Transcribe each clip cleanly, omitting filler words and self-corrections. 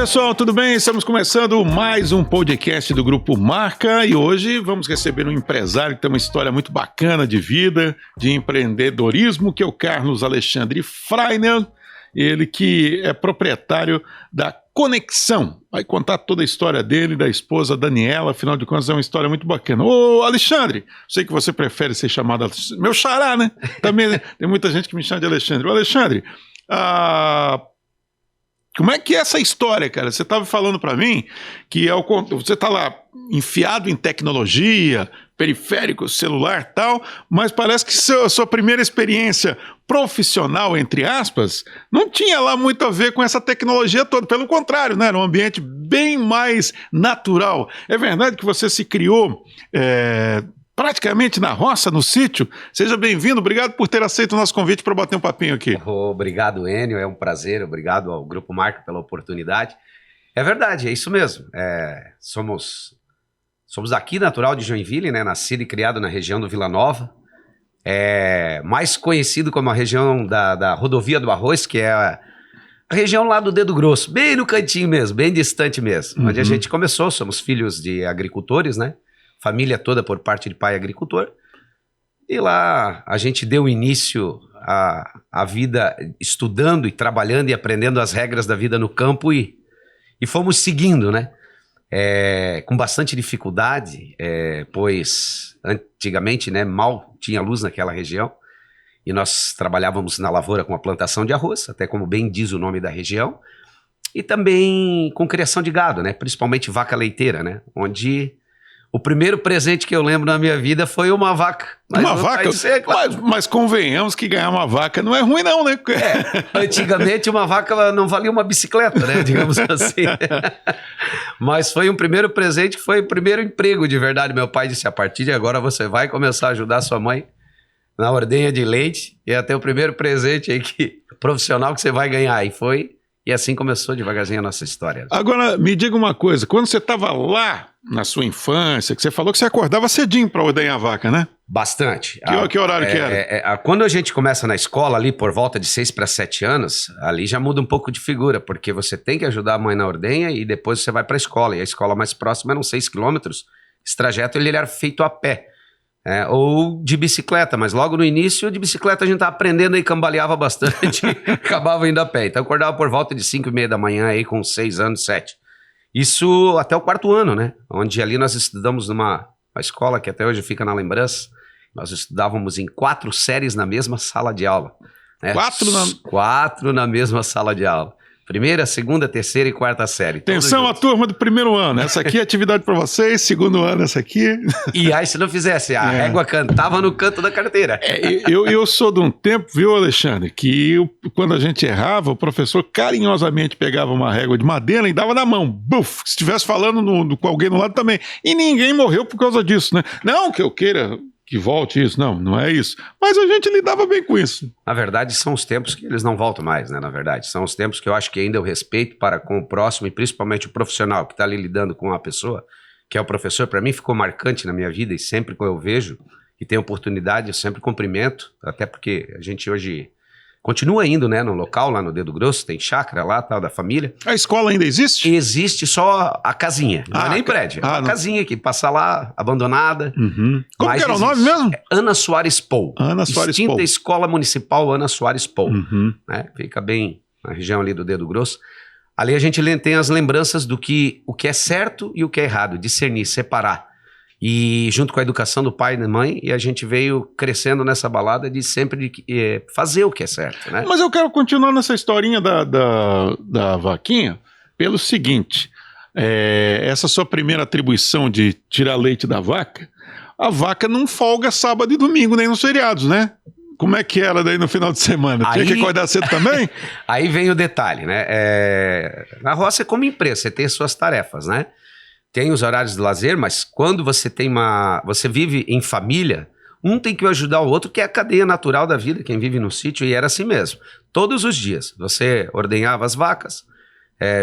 pessoal, tudo bem? Estamos começando mais um podcast do Grupo Marca e hoje vamos receber um empresário que tem uma história muito bacana de vida, de empreendedorismo, que é o Carlos Alexandre Freiner, ele que é proprietário da Conexão. Vai contar toda a história dele, da esposa Daniela, afinal de contas é uma história muito bacana. Ô Alexandre, sei que você prefere ser chamado meu xará, né? Também tem muita gente que me chama de Alexandre. Ô Alexandre, como é que é essa história, cara? Você estava falando para mim que você está lá enfiado em tecnologia, periférico, celular e tal, mas parece que sua primeira experiência profissional, entre aspas, não tinha lá muito a ver com essa tecnologia toda. Pelo contrário, né? Era um ambiente bem mais natural. É verdade que você se criou praticamente na roça, no sítio? Seja bem-vindo, obrigado por ter aceito o nosso convite para bater um papinho aqui. Obrigado, Enio, é um prazer, obrigado ao Grupo Marca pela oportunidade. É verdade, é isso mesmo. Somos aqui natural de Joinville, né? Nascido e criado na região do Vila Nova, mais conhecido como a região da Rodovia do Arroz, que é a região lá do Dedo Grosso, bem no cantinho mesmo, bem distante mesmo, onde a gente começou. Somos filhos de agricultores, né? Família toda por parte de pai agricultor, e lá a gente deu início à vida estudando e trabalhando e aprendendo as regras da vida no campo e fomos seguindo, né? Com bastante dificuldade, pois antigamente, né, mal tinha luz naquela região e nós trabalhávamos na lavoura com a plantação de arroz, até como bem diz o nome da região, e também com criação de gado, né? Principalmente vaca leiteira, né? Onde o primeiro presente que eu lembro na minha vida foi uma vaca. Uma vaca? Claro. Mas convenhamos que ganhar uma vaca não é ruim não, né? Antigamente uma vaca não valia uma bicicleta, né? Digamos assim. Mas foi um primeiro presente, que foi o primeiro emprego de verdade. Meu pai disse, a partir de agora você vai começar a ajudar sua mãe na ordenha de leite e até o primeiro presente aí profissional que você vai ganhar. E assim começou devagarzinho a nossa história. Agora, me diga uma coisa, quando você estava lá na sua infância, que você falou que você acordava cedinho para ordenhar a vaca, né? Bastante. Que horário que era? Quando a gente começa na escola ali por volta de 6 para 7 anos, ali já muda um pouco de figura, porque você tem que ajudar a mãe na ordenha e depois você vai para a escola. E a escola mais próxima eram 6 quilômetros. Esse trajeto ele era feito a pé. Ou de bicicleta, mas logo no início de bicicleta a gente estava aprendendo e cambaleava bastante, acabava indo a pé. Então acordava por volta de 5:30 da manhã aí com 6 anos, 7. Isso até o 4º ano, né? Onde ali nós estudamos numa escola que até hoje fica na lembrança. Nós estudávamos em 4 séries na mesma sala de aula. Né? 4 na mesma sala de aula. Primeira, segunda, terceira e quarta série. Atenção a turma do primeiro ano. Essa aqui é atividade para vocês. Segundo ano, essa aqui. E aí, se não fizesse, a régua cantava no canto da carteira. Eu sou de um tempo, viu, Alexandre, que quando a gente errava, o professor carinhosamente pegava uma régua de madeira e dava na mão. Buf! Se estivesse falando com alguém no lado também. E ninguém morreu por causa disso, né? Não que eu queira que volte isso, não é isso. Mas a gente lidava bem com isso. Na verdade, são os tempos que eles não voltam mais, né? Na verdade, são os tempos que eu acho que ainda eu respeito para com o próximo e principalmente o profissional que está ali lidando com a pessoa, que é o professor. Para mim ficou marcante na minha vida e sempre que eu vejo e tenho oportunidade, eu sempre cumprimento, até porque a gente hoje continua indo, né, no local, lá no Dedo Grosso, tem chácara lá, tal, da família. A escola ainda existe? Existe só a casinha, não é nem prédio, é uma casinha que passa lá, abandonada. Como que era o nome mesmo? Ana Soares Pou. Ana Soares Pou. Extinta Escola Municipal Ana Soares Pou. Né? Fica bem na região ali do Dedo Grosso. Ali a gente tem as lembranças do que o que é certo e o que é errado, discernir, separar. E junto com a educação do pai e da mãe, e a gente veio crescendo nessa balada de sempre fazer o que é certo, né? Mas eu quero continuar nessa historinha da vaquinha pelo seguinte, essa sua primeira atribuição de tirar leite da vaca, a vaca não folga sábado e domingo, nem nos feriados, né? Como é que era daí no final de semana? Tinha que acordar cedo também? Aí vem o detalhe, né? Na roça é como empresa, você tem as suas tarefas, né? Tem os horários de lazer, mas quando você você vive em família, um tem que ajudar o outro, que é a cadeia natural da vida, quem vive no sítio, e era assim mesmo. Todos os dias, você ordenhava as vacas,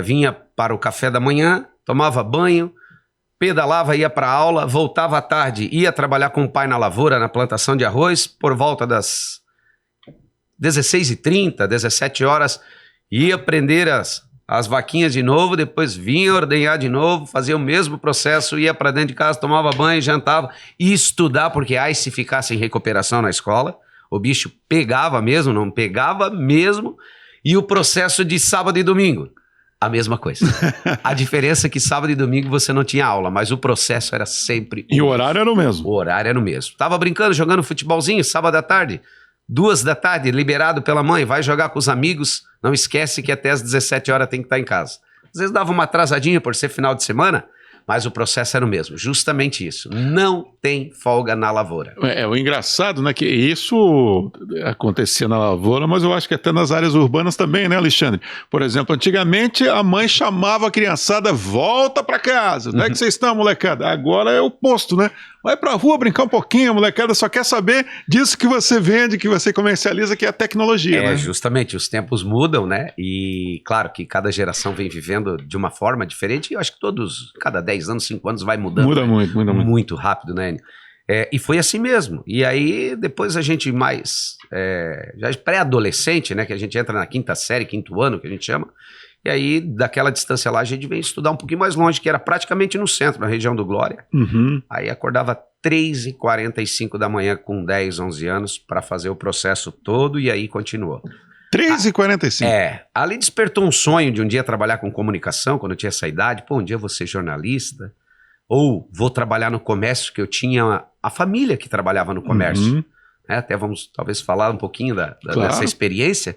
vinha para o café da manhã, tomava banho, pedalava, ia para a aula, voltava à tarde, ia trabalhar com o pai na lavoura, na plantação de arroz, por volta das 16h30, 17 horas, ia aprender as vaquinhas de novo, depois vinha ordenhar de novo, fazia o mesmo processo, ia para dentro de casa, tomava banho, jantava e estudar, porque aí se ficasse em recuperação na escola, o bicho pegava mesmo, não pegava mesmo, e o processo de sábado e domingo, a mesma coisa. A diferença é que sábado e domingo você não tinha aula, mas o processo era sempre E o horário era o mesmo. O horário era o mesmo. Tava brincando, jogando futebolzinho, sábado à tarde, 2 da tarde, liberado pela mãe, vai jogar com os amigos, não esquece que até às 17 horas tem que estar em casa. Às vezes dava uma atrasadinha por ser final de semana, mas o processo era o mesmo, justamente isso. Não tem folga na lavoura. O engraçado, né, que isso acontecia na lavoura, mas eu acho que até nas áreas urbanas também, né, Alexandre? Por exemplo, antigamente a mãe chamava a criançada, volta para casa, onde é que vocês estão, molecada? Agora é o oposto, né? Vai pra rua brincar um pouquinho, a molecada só quer saber disso que você vende, que você comercializa, que é a tecnologia, né? Justamente, os tempos mudam, né? E claro que cada geração vem vivendo de uma forma diferente, e eu acho que cada 10 anos, 5 anos vai mudando. Muda né? muito, muda muito. Muito rápido, né, Enio? E foi assim mesmo. E aí, depois a gente já pré-adolescente, né? Que a gente entra na 5ª série, 5º ano, que a gente chama. E aí, daquela distância lá, a gente vem estudar um pouquinho mais longe, que era praticamente no centro, na região do Glória. Uhum. Aí acordava 3h45 da manhã com 10, 11 anos para fazer o processo todo e aí continuou. 3h45? Ali despertou um sonho de um dia trabalhar com comunicação, quando eu tinha essa idade. Pô, um dia eu vou ser jornalista ou vou trabalhar no comércio, que eu tinha a família que trabalhava no comércio. Uhum. Até vamos talvez falar um pouquinho Claro. dessa experiência.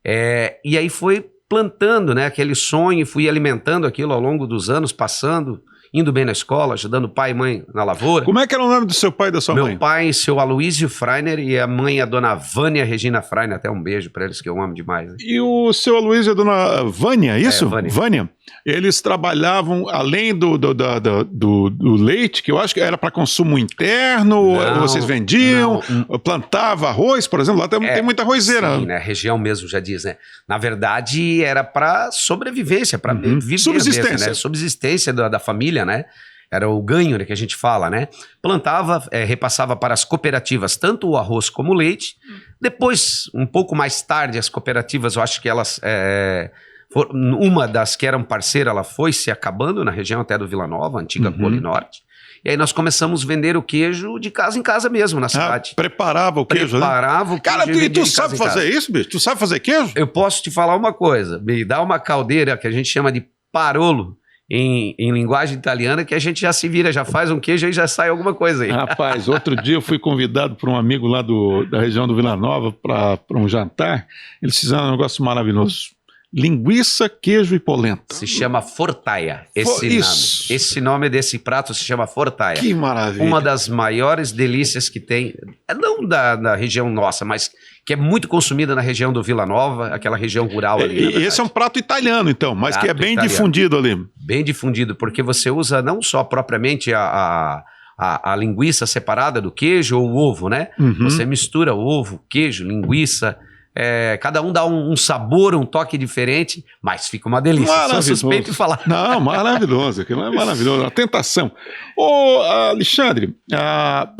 E aí foi plantando, né, aquele sonho, fui alimentando aquilo ao longo dos anos, passando, indo bem na escola, ajudando o pai e mãe na lavoura. Como é que era o nome do seu pai e da sua mãe? Meu pai, seu Aloísio Freiner, e a mãe, a dona Vânia Regina Freiner. Até um beijo para eles, que eu amo demais. Né? E o seu Aloysio e a dona Vânia, isso? Vânia. Eles trabalhavam além do leite, que eu acho que era para consumo interno, Não, vocês vendiam, plantava arroz, por exemplo, lá tem muita arrozeira. Sim, né? A região mesmo já diz, né? Na verdade, era para sobrevivência, para viver Subsistência. mesmo, né? Subsistência da família, né? Era o ganho, né, que a gente fala, né? Plantava, repassava para as cooperativas tanto o arroz como o leite. Depois, um pouco mais tarde, as cooperativas, eu acho que elas... uma das que eram parceira, ela foi se acabando na região até do Vila Nova, antiga Polinorte. E aí nós começamos a vender o queijo de casa em casa mesmo, na cidade. Preparava o queijo, Preparava o queijo. Cara, e tu sabe fazer isso, bicho? Tu sabe fazer queijo? Eu posso te falar uma coisa. Me dá uma caldeira que a gente chama de parolo, em linguagem italiana, que a gente já se vira, já faz um queijo e já sai alguma coisa aí. Rapaz, outro dia eu fui convidado por um amigo lá da região do Vila Nova para um jantar. Eles fizeram um negócio maravilhoso. Linguiça, queijo e polenta. Se chama fortaia, Isso. Esse nome desse prato se chama fortaia. Que maravilha. Uma das maiores delícias que tem, não da região nossa, mas que é muito consumida na região do Vila Nova, aquela região rural ali. E esse é um prato italiano, então, mas Prato que é bem italiano. difundido ali. Bem difundido, porque você usa não só propriamente a linguiça separada do queijo ou o ovo, né? Uhum. Você mistura ovo, queijo, linguiça, cada um dá um sabor, um toque diferente, mas fica uma delícia. Sou suspeito em falar. Não, maravilhoso, aquilo é maravilhoso, uma tentação. Ô, Alexandre,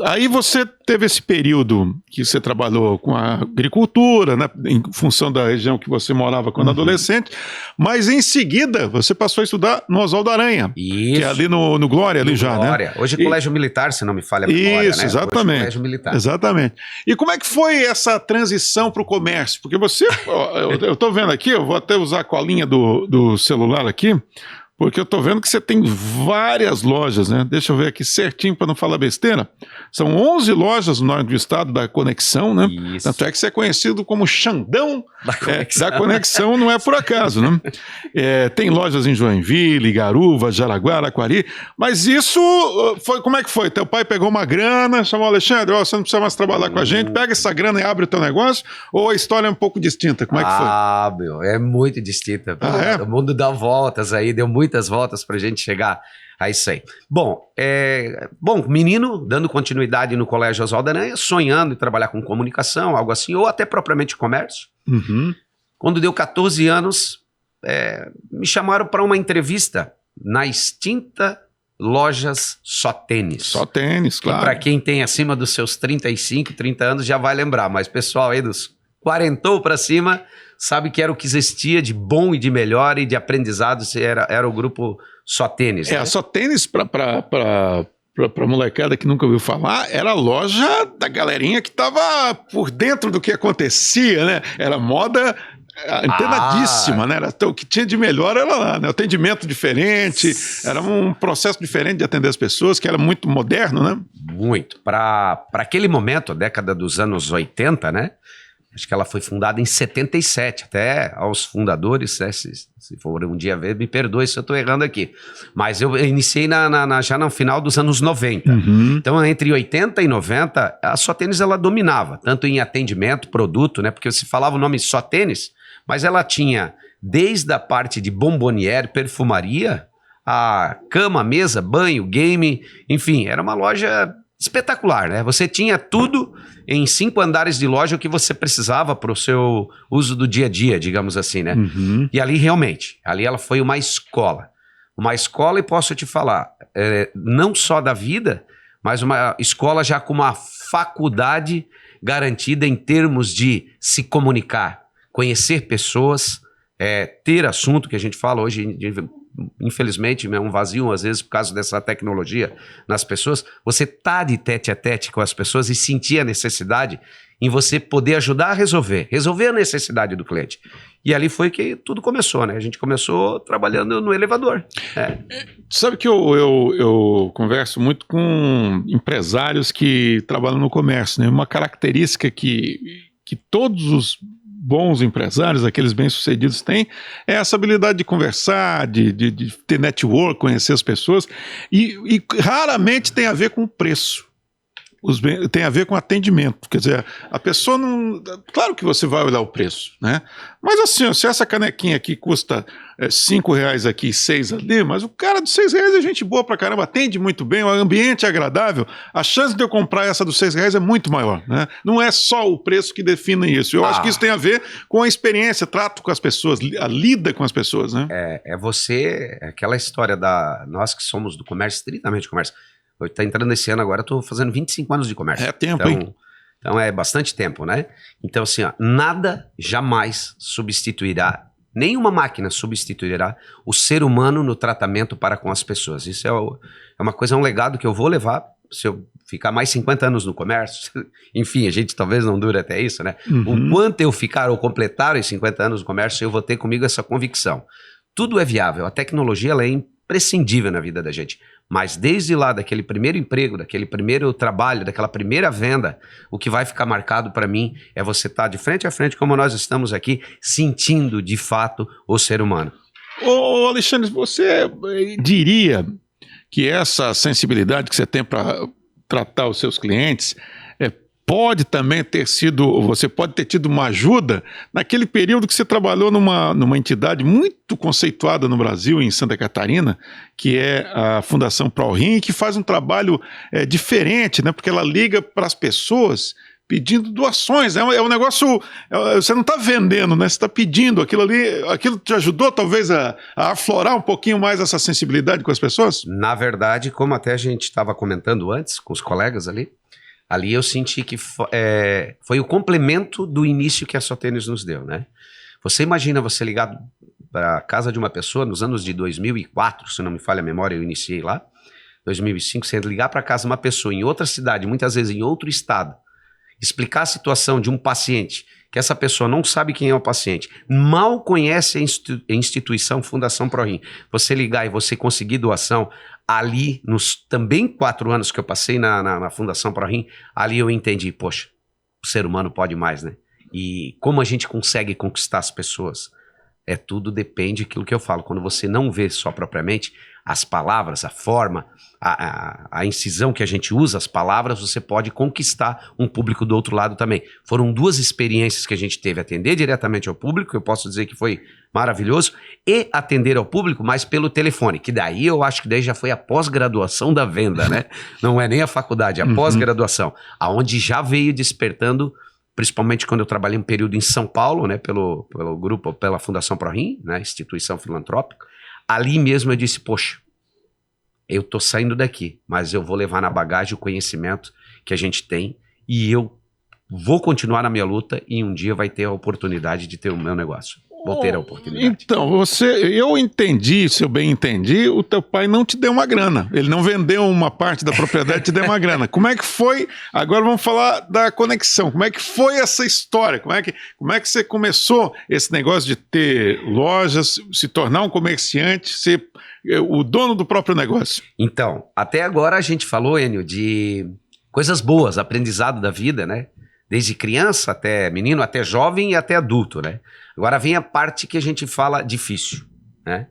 aí você teve esse período que você trabalhou com a agricultura, né, em função da região que você morava quando adolescente, mas em seguida você passou a estudar no Oswaldo Aranha, Isso. que é ali no Glória, ali já, Glória. né? Hoje é Colégio Militar, se não me falha a memória, Isso, né? exatamente. Hoje é Colégio Militar. Exatamente. E como é que foi essa transição para o comércio? Porque você, eu estou vendo aqui, eu vou até usar a colinha do celular aqui, porque eu estou vendo que você tem várias lojas, né? Deixa eu ver aqui certinho para não falar besteira. São 11 lojas no norte do estado da Conexão, né? Isso. Tanto é que você é conhecido como Xandão da Conexão, não é por acaso, né? Tem lojas em Joinville, Garuva, Jaraguá, Araquari, mas isso foi, como é que foi? Teu pai pegou uma grana, chamou o Alexandre, você não precisa mais trabalhar com a gente, pega essa grana e abre o teu negócio, ou a história é um pouco distinta? Como é que foi? Meu, é muito distinta. O mundo dá voltas aí, deu muitas voltas pra gente chegar a isso aí. Bom, menino, dando continuidade no Colégio Oswaldo Aranha, sonhando em trabalhar com comunicação, algo assim, ou até propriamente comércio. Uhum. Quando deu 14 anos, me chamaram para uma entrevista na extinta Lojas Só Tênis. Só Tênis, claro. Para quem tem acima dos seus 35, 30 anos já vai lembrar, mas pessoal aí dos quarentou para cima, sabe que era o que existia de bom e de melhor e de aprendizado, era o grupo Só Tênis. Né? Só Tênis para molecada que nunca ouviu falar, era a loja da galerinha que estava por dentro do que acontecia, né? Era moda antenadíssima, né? O que tinha de melhor era lá, né? Atendimento diferente, era um processo diferente de atender as pessoas, que era muito moderno, né? Muito. Para aquele momento, a década dos anos 80, né? Acho que ela foi fundada em 77, até aos fundadores, né, se for um dia ver, me perdoe se eu estou errando aqui. Mas eu iniciei já no final dos anos 90. Uhum. Então, entre 80 e 90, a Só Tênis ela dominava, tanto em atendimento, produto, né? Porque você falava o nome Só Tênis, mas ela tinha desde a parte de bomboniere, perfumaria, a cama, mesa, banho, game, enfim, era uma loja espetacular, né? Você tinha tudo em 5 andares de loja o que você precisava para o seu uso do dia a dia, digamos assim, né? Uhum. E ali realmente, ali ela foi uma escola e posso te falar, não só da vida, mas uma escola já com uma faculdade garantida em termos de se comunicar, conhecer pessoas, ter assunto que a gente fala hoje, infelizmente, é um vazio às vezes por causa dessa tecnologia nas pessoas, você tá de tete a tete com as pessoas e sentir a necessidade em você poder ajudar a resolver a necessidade do cliente. E ali foi que tudo começou, né? A gente começou trabalhando no elevador. Sabe que eu converso muito com empresários que trabalham no comércio, né? Uma característica que todos os bons empresários, aqueles bem-sucedidos têm, é essa habilidade de conversar, de ter network, conhecer as pessoas, e raramente tem a ver com o preço. Tem a ver com atendimento, quer dizer, a pessoa não... Claro que você vai olhar o preço, né? Mas assim, se essa canequinha aqui custa R$5 aqui e 6 ali, mas o cara dos R$6 é gente boa pra caramba, atende muito bem, o ambiente é agradável, a chance de eu comprar essa dos R$6 é muito maior, né? Não é só o preço que define isso, eu acho que isso tem a ver com a experiência, trato com as pessoas, a lida com as pessoas, né? Aquela história nós que somos do comércio, estritamente comércio. Está entrando esse ano agora, estou fazendo 25 anos de comércio. É tempo, hein? Então é bastante tempo, né? Então assim, nada jamais substituirá, nenhuma máquina substituirá o ser humano no tratamento para com as pessoas. Isso é uma coisa, um legado que eu vou levar, se eu ficar mais 50 anos no comércio, enfim, a gente talvez não dure até isso, né? Uhum. O quanto eu ficar ou completar os 50 anos no comércio, eu vou ter comigo essa convicção. Tudo é viável, a tecnologia ela é imprescindível na vida da gente. Mas desde lá, daquele primeiro emprego, daquele primeiro trabalho, daquela primeira venda, o que vai ficar marcado para mim é você estar de frente a frente, como nós estamos aqui, sentindo de fato o ser humano. Ô Alexandre, você diria que essa sensibilidade que você tem para tratar os seus clientes pode também você pode ter tido uma ajuda naquele período que você trabalhou numa entidade muito conceituada no Brasil, em Santa Catarina, que é a Fundação ProRim, que faz um trabalho diferente, né? Porque ela liga para as pessoas pedindo doações, é um negócio, você não está vendendo, né? Você está pedindo aquilo ali, aquilo te ajudou talvez a aflorar um pouquinho mais essa sensibilidade com as pessoas? Na verdade, como até a gente estava comentando antes com os colegas ali eu senti que foi o complemento do início que a Só Tênis nos deu, né? Você imagina você ligar para a casa de uma pessoa nos anos de 2004, se não me falha a memória, eu iniciei lá, 2005, você ligar para a casa de uma pessoa em outra cidade, muitas vezes em outro estado, explicar a situação de um paciente, que essa pessoa não sabe quem é o paciente, mal conhece a instituição Fundação ProRim, você ligar e você conseguir doação, ali, nos também 4 anos que eu passei na Fundação ProRim, ali eu entendi, poxa, o ser humano pode mais, né? E como a gente consegue conquistar as pessoas? Tudo depende daquilo que eu falo. Quando você não vê só propriamente as palavras, a forma, a incisão que a gente usa, as palavras, você pode conquistar um público do outro lado também. Foram 2 experiências que a gente teve, atender diretamente ao público, eu posso dizer que foi maravilhoso, e atender ao público, mas pelo telefone, que daí eu acho que daí já foi a pós-graduação da venda, né? Não é nem a faculdade, é a pós-graduação, aonde já veio despertando, principalmente quando eu trabalhei um período em São Paulo, né, pelo grupo, pela Fundação ProRim, né, instituição filantrópica, ali mesmo eu disse, poxa, eu tô saindo daqui, mas eu vou levar na bagagem o conhecimento que a gente tem e eu vou continuar na minha luta e um dia vai ter a oportunidade de ter o meu negócio. Vou ter a oportunidade. Então, eu entendi, se eu bem entendi, o teu pai não te deu uma grana. Ele não vendeu uma parte da propriedade e te deu uma grana. Como é que foi? Agora vamos falar da conexão. Como é que foi essa história? Como é que você começou esse negócio de ter lojas, se tornar um comerciante, ser o dono do próprio negócio? Então, até agora a gente falou, Enio, de coisas boas, aprendizado da vida, né? Desde criança até menino, até jovem e até adulto, né? Agora vem a parte que a gente fala difícil, né?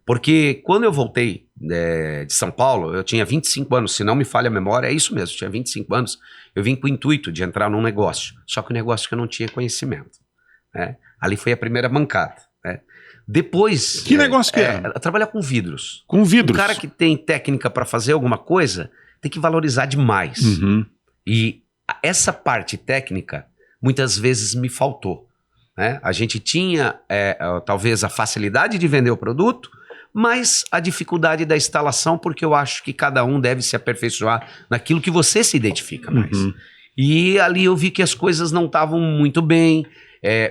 Porque quando eu voltei de São Paulo, eu tinha 25 anos, se não me falha a memória, é isso mesmo, eu tinha 25 anos, eu vim com o intuito de entrar num negócio, só que o negócio que eu não tinha conhecimento, né? Ali foi a primeira mancada, né? Depois... Que negócio que era? Trabalhar com vidros. Com vidros? O cara que tem técnica para fazer alguma coisa tem que valorizar demais. Uhum. E essa parte técnica muitas vezes me faltou, né? A gente tinha talvez a facilidade de vender o produto, mas a dificuldade da instalação, porque eu acho que cada um deve se aperfeiçoar naquilo que você se identifica mais. Uhum. E ali eu vi que as coisas não estavam muito bem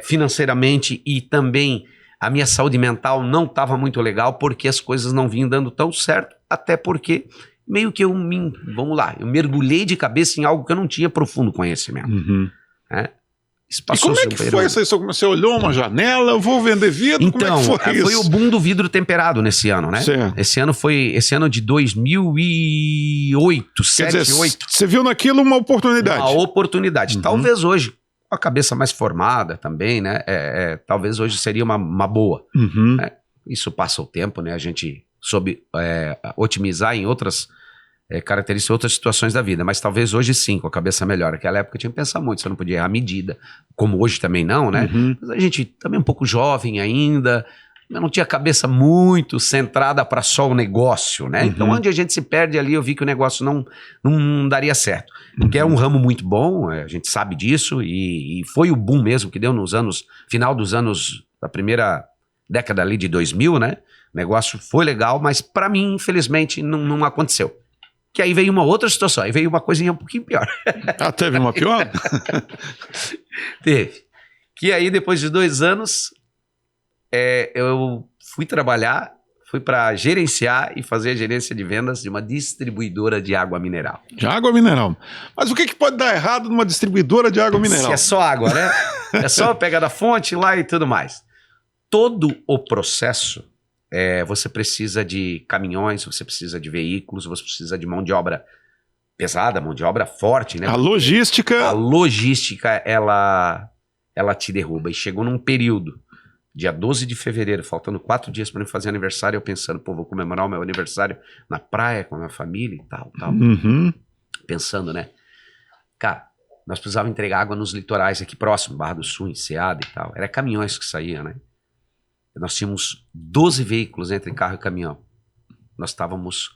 financeiramente, e também a minha saúde mental não estava muito legal, porque as coisas não vinham dando tão certo, até porque meio que eu mergulhei de cabeça em algo que eu não tinha profundo conhecimento. Uhum. Isso E como é que foi essa história? Você olhou uma janela, eu vou vender vidro? Então, como é que foi isso? Foi o boom do vidro temperado nesse ano, né? Certo. Esse ano de 2008, Quer 7, dizer, 8. você viu naquilo uma oportunidade. Uma oportunidade. Uhum. Talvez hoje, com a cabeça mais formada também, né? Talvez hoje seria uma boa. Uhum. Isso passa o tempo, né? A gente soube otimizar em outras características, outras situações da vida, mas talvez hoje sim, com a cabeça melhor. Naquela época eu tinha que pensar muito, você não podia errar a medida, como hoje também não, né? Uhum. Mas a gente também um pouco jovem ainda, eu não tinha a cabeça muito centrada para só o negócio, né? Uhum. Então, onde a gente se perde ali, eu vi que o negócio não daria certo. Porque é um ramo muito bom, a gente sabe disso, e foi o boom mesmo que deu final dos anos, da primeira década ali de 2000, né? O negócio foi legal, mas para mim, infelizmente, não aconteceu. Que aí veio uma outra situação, aí veio uma coisinha um pouquinho pior. Ah, teve uma pior? Teve. Que aí, depois de 2 anos, eu fui trabalhar, fui para gerenciar e fazer a gerência de vendas de uma distribuidora de água mineral. De água mineral. Mas o que pode dar errado numa distribuidora de água mineral? Se é só água, né? É só pegar da fonte lá e tudo mais. Todo o processo, você precisa de caminhões, você precisa de veículos, você precisa de mão de obra pesada, mão de obra forte, né? A logística... A logística, ela te derruba. E chegou num período, dia 12 de fevereiro, faltando 4 dias para eu fazer aniversário, eu pensando, vou comemorar o meu aniversário na praia com a minha família e tal. Uhum. Pensando, né? Cara, nós precisávamos entregar água nos litorais aqui próximo, Barra do Sul, Enseada e tal. Era caminhões que saíam, né? Nós tínhamos 12 veículos entre carro e caminhão. Nós estávamos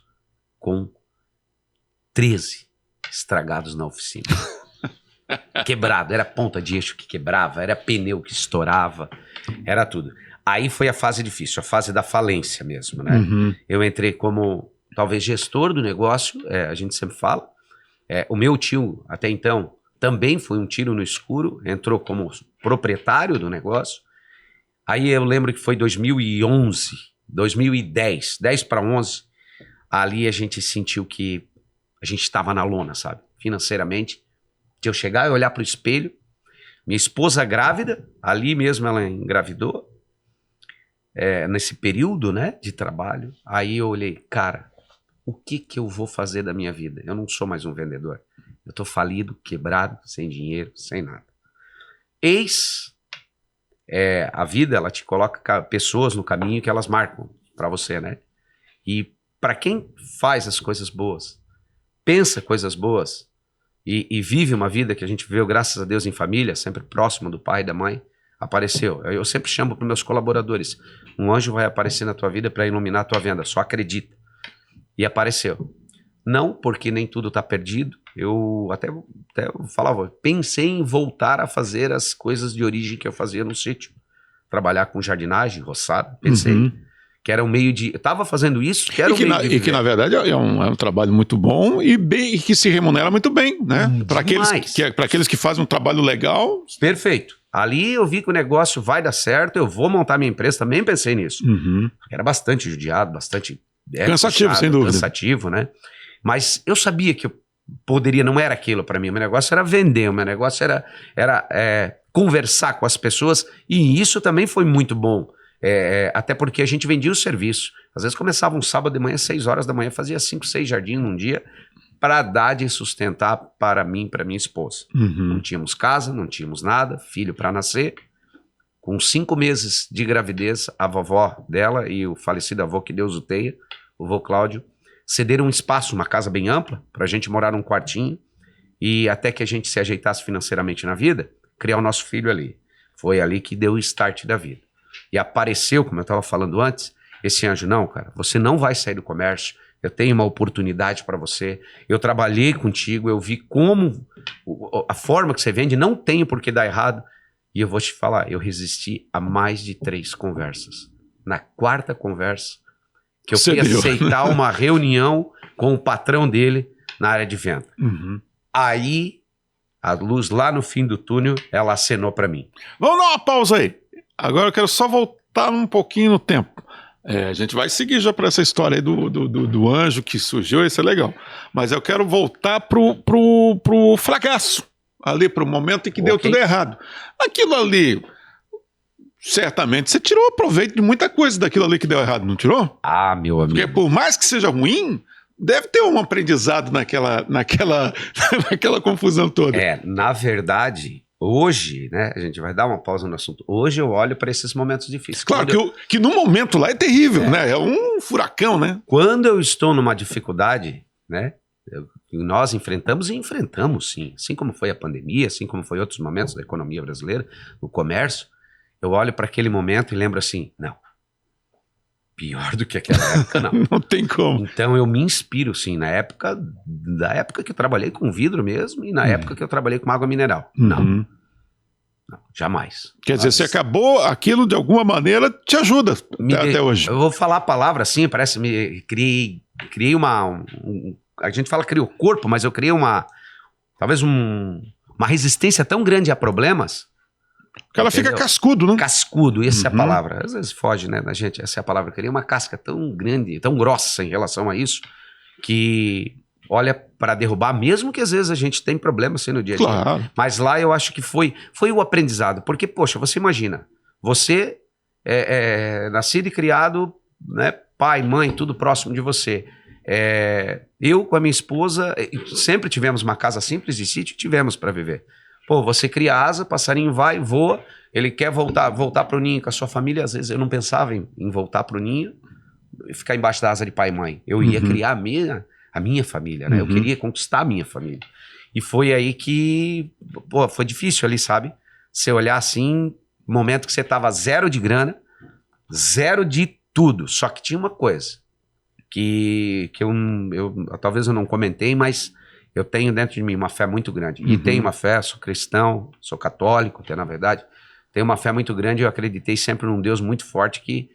com 13 estragados na oficina. Quebrado, era ponta de eixo que quebrava, era pneu que estourava, era tudo. Aí foi a fase difícil, a fase da falência mesmo, né? Uhum. Eu entrei como, talvez, gestor do negócio, a gente sempre fala. O meu tio, até então, também foi um tiro no escuro, entrou como proprietário do negócio. Aí eu lembro que foi 2011, 2010, 10 para 11, ali a gente sentiu que a gente estava na lona, sabe? Financeiramente, de eu chegar e olhar para o espelho, minha esposa grávida, ali mesmo ela engravidou, nesse período, né, de trabalho. Aí eu olhei, cara, o que eu vou fazer da minha vida? Eu não sou mais um vendedor. Eu tô falido, quebrado, sem dinheiro, sem nada. A vida, ela te coloca pessoas no caminho que elas marcam para você, né? E para quem faz as coisas boas, pensa coisas boas e vive uma vida que a gente viveu, graças a Deus, em família, sempre próximo do pai e da mãe, apareceu. Eu sempre chamo para meus colaboradores, um anjo vai aparecer na tua vida para iluminar a tua venda, só acredita. E apareceu. Não porque nem tudo está perdido, eu até falava, pensei em voltar a fazer as coisas de origem que eu fazia no sítio. Trabalhar com jardinagem, roçada, pensei. Uhum. que era um meio de... Eu estava fazendo isso, que era um meio de E que, na verdade, é um trabalho muito bom e que se remunera muito bem, né? Para aqueles que fazem um trabalho legal. Perfeito. Ali eu vi que o negócio vai dar certo, eu vou montar minha empresa, também pensei nisso. Era bastante judiado, bastante... cansativo, puxado, sem dúvida. Cansativo, né? Mas eu sabia que eu poderia, não era aquilo para mim, o meu negócio era vender, o meu negócio era conversar com as pessoas, e isso também foi muito bom. Até porque a gente vendia o serviço. Às vezes começava um sábado de manhã, 6 horas da manhã, fazia 5, 6 jardins num dia para dar de sustentar para mim, para minha esposa. Não tínhamos casa, não tínhamos nada, filho para nascer. Com 5 meses de gravidez, a vovó dela e o falecido avô, que Deus o tenha, o avô Cláudio, cederam um espaço, uma casa bem ampla, para a gente morar num quartinho e até que a gente se ajeitasse financeiramente na vida, criar o nosso filho ali. Foi ali que deu o start da vida. E apareceu, como eu estava falando antes, esse anjo, não, cara, você não vai sair do comércio, eu tenho uma oportunidade para você, eu trabalhei contigo, eu vi como a forma que você vende, não tem por que dar errado, e eu vou te falar, eu resisti a mais de 3 conversas. Na 4ª conversa, que eu fui aceitar uma reunião com o patrão dele na área de venda. Aí, a luz lá no fim do túnel, ela acenou para mim. Vamos dar uma pausa aí. Agora eu quero só voltar um pouquinho no tempo. A gente vai seguir já para essa história aí do anjo que surgiu, isso é legal. Mas eu quero voltar pro fracasso, ali pro momento em que deu tudo errado. Aquilo ali, certamente, você tirou proveito de muita coisa daquilo ali que deu errado, não tirou? Ah, meu amigo. Porque por mais que seja ruim, deve ter um aprendizado naquela confusão toda. Na verdade... Hoje, né, a gente vai dar uma pausa no assunto. Hoje eu olho para esses momentos difíceis. Claro que no momento lá é terrível, né? É um furacão, né? Quando eu estou numa dificuldade, né, nós enfrentamos e enfrentamos, sim. Assim como foi a pandemia, assim como foi outros momentos da economia brasileira, no comércio, eu olho para aquele momento e lembro assim, não, pior do que aquela época, não. Não tem como. Então eu me inspiro, sim, da época que eu trabalhei com vidro mesmo e na época que eu trabalhei com água mineral. Não, jamais. Quer dizer, você acabou, aquilo de alguma maneira te ajuda até hoje. Eu vou falar a palavra assim, parece criei uma... a gente fala criou corpo, mas eu criei talvez uma resistência tão grande a problemas. Porque ela fica cascudo, né? Cascudo, essa é a palavra. Às vezes foge, né, da gente, essa é a palavra. Eu queria uma casca tão grande, tão grossa em relação a isso, que olha para derrubar, mesmo que às vezes a gente tem problemas assim no dia a dia. Claro. Mas lá eu acho que foi o aprendizado. Porque, poxa, você imagina, você é nascido e criado, né, pai, mãe, tudo próximo de você. Eu com a minha esposa, sempre tivemos uma casa simples de sítio, tivemos para viver. Pô, você cria asa, passarinho vai, voa, ele quer voltar para o ninho com a sua família. Às vezes eu não pensava em voltar para o ninho e ficar embaixo da asa de pai e mãe. Eu ia criar a minha família, né? Eu queria conquistar a minha família. E foi aí que, pô, foi difícil ali, sabe? Você olhar assim, momento que você tava 0 de grana, 0 de tudo. Só que tinha uma coisa que talvez eu não comentei, mas... eu tenho dentro de mim uma fé muito grande. E tenho uma fé, sou cristão, sou católico, até na verdade. Tenho uma fé muito grande e eu acreditei sempre num Deus muito forte que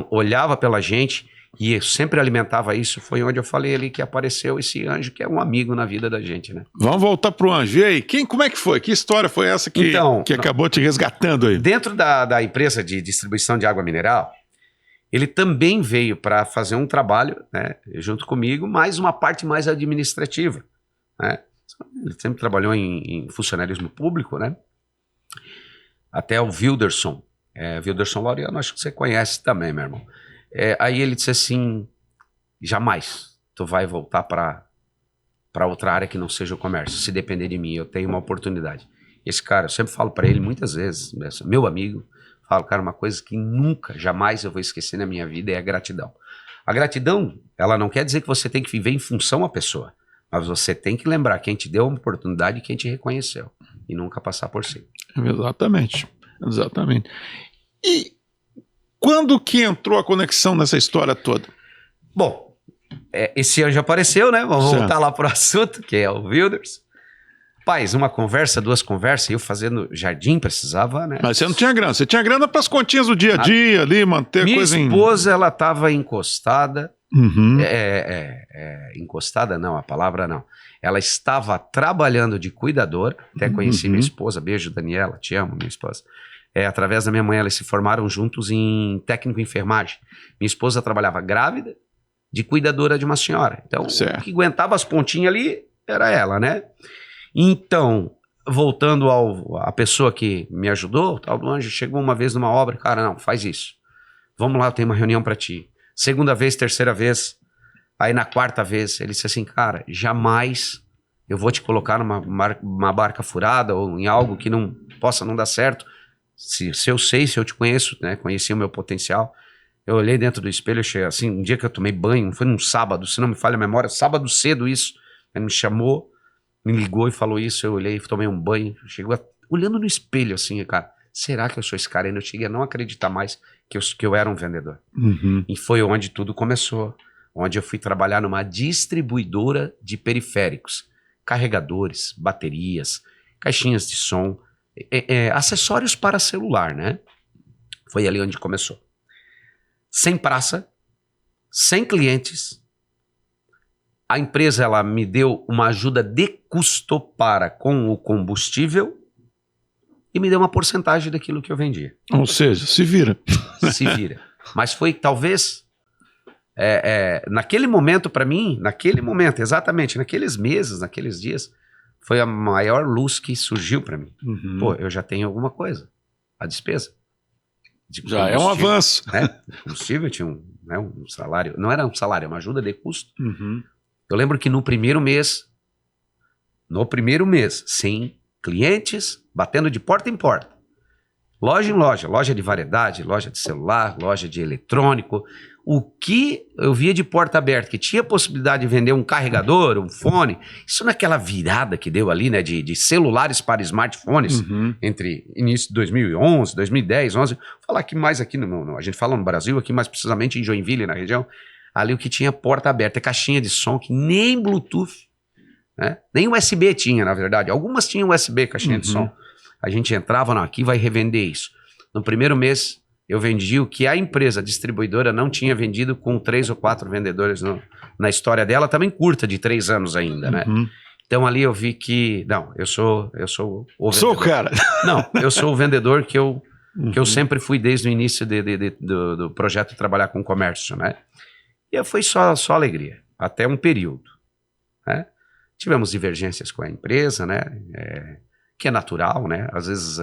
olhava pela gente e sempre alimentava isso. Foi onde eu falei ali que apareceu esse anjo que é um amigo na vida da gente, né? Vamos voltar pro anjo. E aí, como é que foi? Que história foi essa que acabou te resgatando aí? Dentro da empresa de distribuição de água mineral, ele também veio para fazer um trabalho, né, junto comigo, mas uma parte mais administrativa, né? Ele sempre trabalhou em funcionarismo público, né? Até o Wilderson Laureano, acho que você conhece também, meu irmão. Aí ele disse assim, jamais tu vai voltar para outra área que não seja o comércio, se depender de mim, eu tenho uma oportunidade. Esse cara, eu sempre falo para ele muitas vezes, meu amigo, falo, cara, uma coisa que nunca, jamais eu vou esquecer na minha vida é a gratidão. A gratidão, ela não quer dizer que você tem que viver em função à pessoa, mas você tem que lembrar quem te deu uma oportunidade e quem te reconheceu, e nunca passar por si. Exatamente. E quando que entrou a conexão nessa história toda? Bom, esse anjo apareceu, né? Vamos voltar lá pro assunto, que é o Wilders. Rapaz, uma conversa, duas conversas, eu fazendo jardim precisava, né? Mas você não tinha grana, você tinha grana para as continhas do dia a dia ali, manter a coisa em... Minha esposa, ela estava encostada, Uhum. encostada não, a palavra não. Ela estava trabalhando de cuidadora, até conheci minha esposa, beijo Daniela, te amo, minha esposa. Através da minha mãe, eles se formaram juntos em técnico em enfermagem. Minha esposa trabalhava grávida, de cuidadora de uma senhora. Então, Certo. o que aguentava as pontinhas ali era ela, né? Então, voltando à pessoa que me ajudou, o tal do Anjo chegou uma vez numa obra, cara, não, faz isso. Vamos lá, eu tenho uma reunião para ti. Segunda vez, terceira vez, aí na quarta vez, ele disse assim, cara, jamais eu vou te colocar numa barca furada ou em algo que não possa não dar certo. Se eu sei, se eu te conheço, né, conheci o meu potencial. Eu olhei dentro do espelho, achei assim, um dia que eu tomei banho, foi num sábado, se não me falha a memória, sábado cedo isso, ele me chamou, me ligou e falou isso, eu olhei, tomei um banho, chegou olhando no espelho assim, cara, será que eu sou esse cara? E eu cheguei a não acreditar mais que eu era um vendedor. Uhum. E foi onde tudo começou, onde eu fui trabalhar numa distribuidora de periféricos, carregadores, baterias, caixinhas de som, acessórios para celular, né? Foi ali onde começou. Sem praça, sem clientes, a empresa ela me deu uma ajuda de custo para com o combustível e me deu uma porcentagem daquilo que eu vendia. Ou seja, se vira. Se vira. Mas foi talvez, naquele momento para mim, naquele momento, exatamente, naqueles meses, naqueles dias, foi a maior luz que surgiu para mim. Uhum. Pô, eu já tenho alguma coisa, a despesa. Já é um avanço. Né? Combustível tinha um salário, não era um salário, uma ajuda de custo. Uhum. Eu lembro que no primeiro mês, sem clientes, batendo de porta em porta, loja em loja, loja de variedade, loja de celular, loja de eletrônico, o que eu via de porta aberta, que tinha possibilidade de vender um carregador, um fone, isso naquela virada que deu ali, né, de celulares para smartphones, entre início de 2011, 2010, 11, vou falar aqui mais aqui, a gente fala no Brasil, aqui mais precisamente em Joinville, na região, ali o que tinha porta aberta, caixinha de som, que nem Bluetooth, né, nem USB tinha, na verdade, algumas tinham USB, caixinha de som, a gente entrava, não, aqui vai revender isso. No primeiro mês, eu vendi o que a empresa a distribuidora não tinha vendido com 3 ou 4 vendedores na história dela, também curta, de 3 anos ainda, né? Então ali eu vi que, não, eu sou o vendedor. Sou o cara. Não, eu sou o vendedor que eu sempre fui desde o início do projeto de trabalhar com comércio, né? E foi só alegria, até um período, né? Tivemos divergências com a empresa, né? Que é natural, né? Às vezes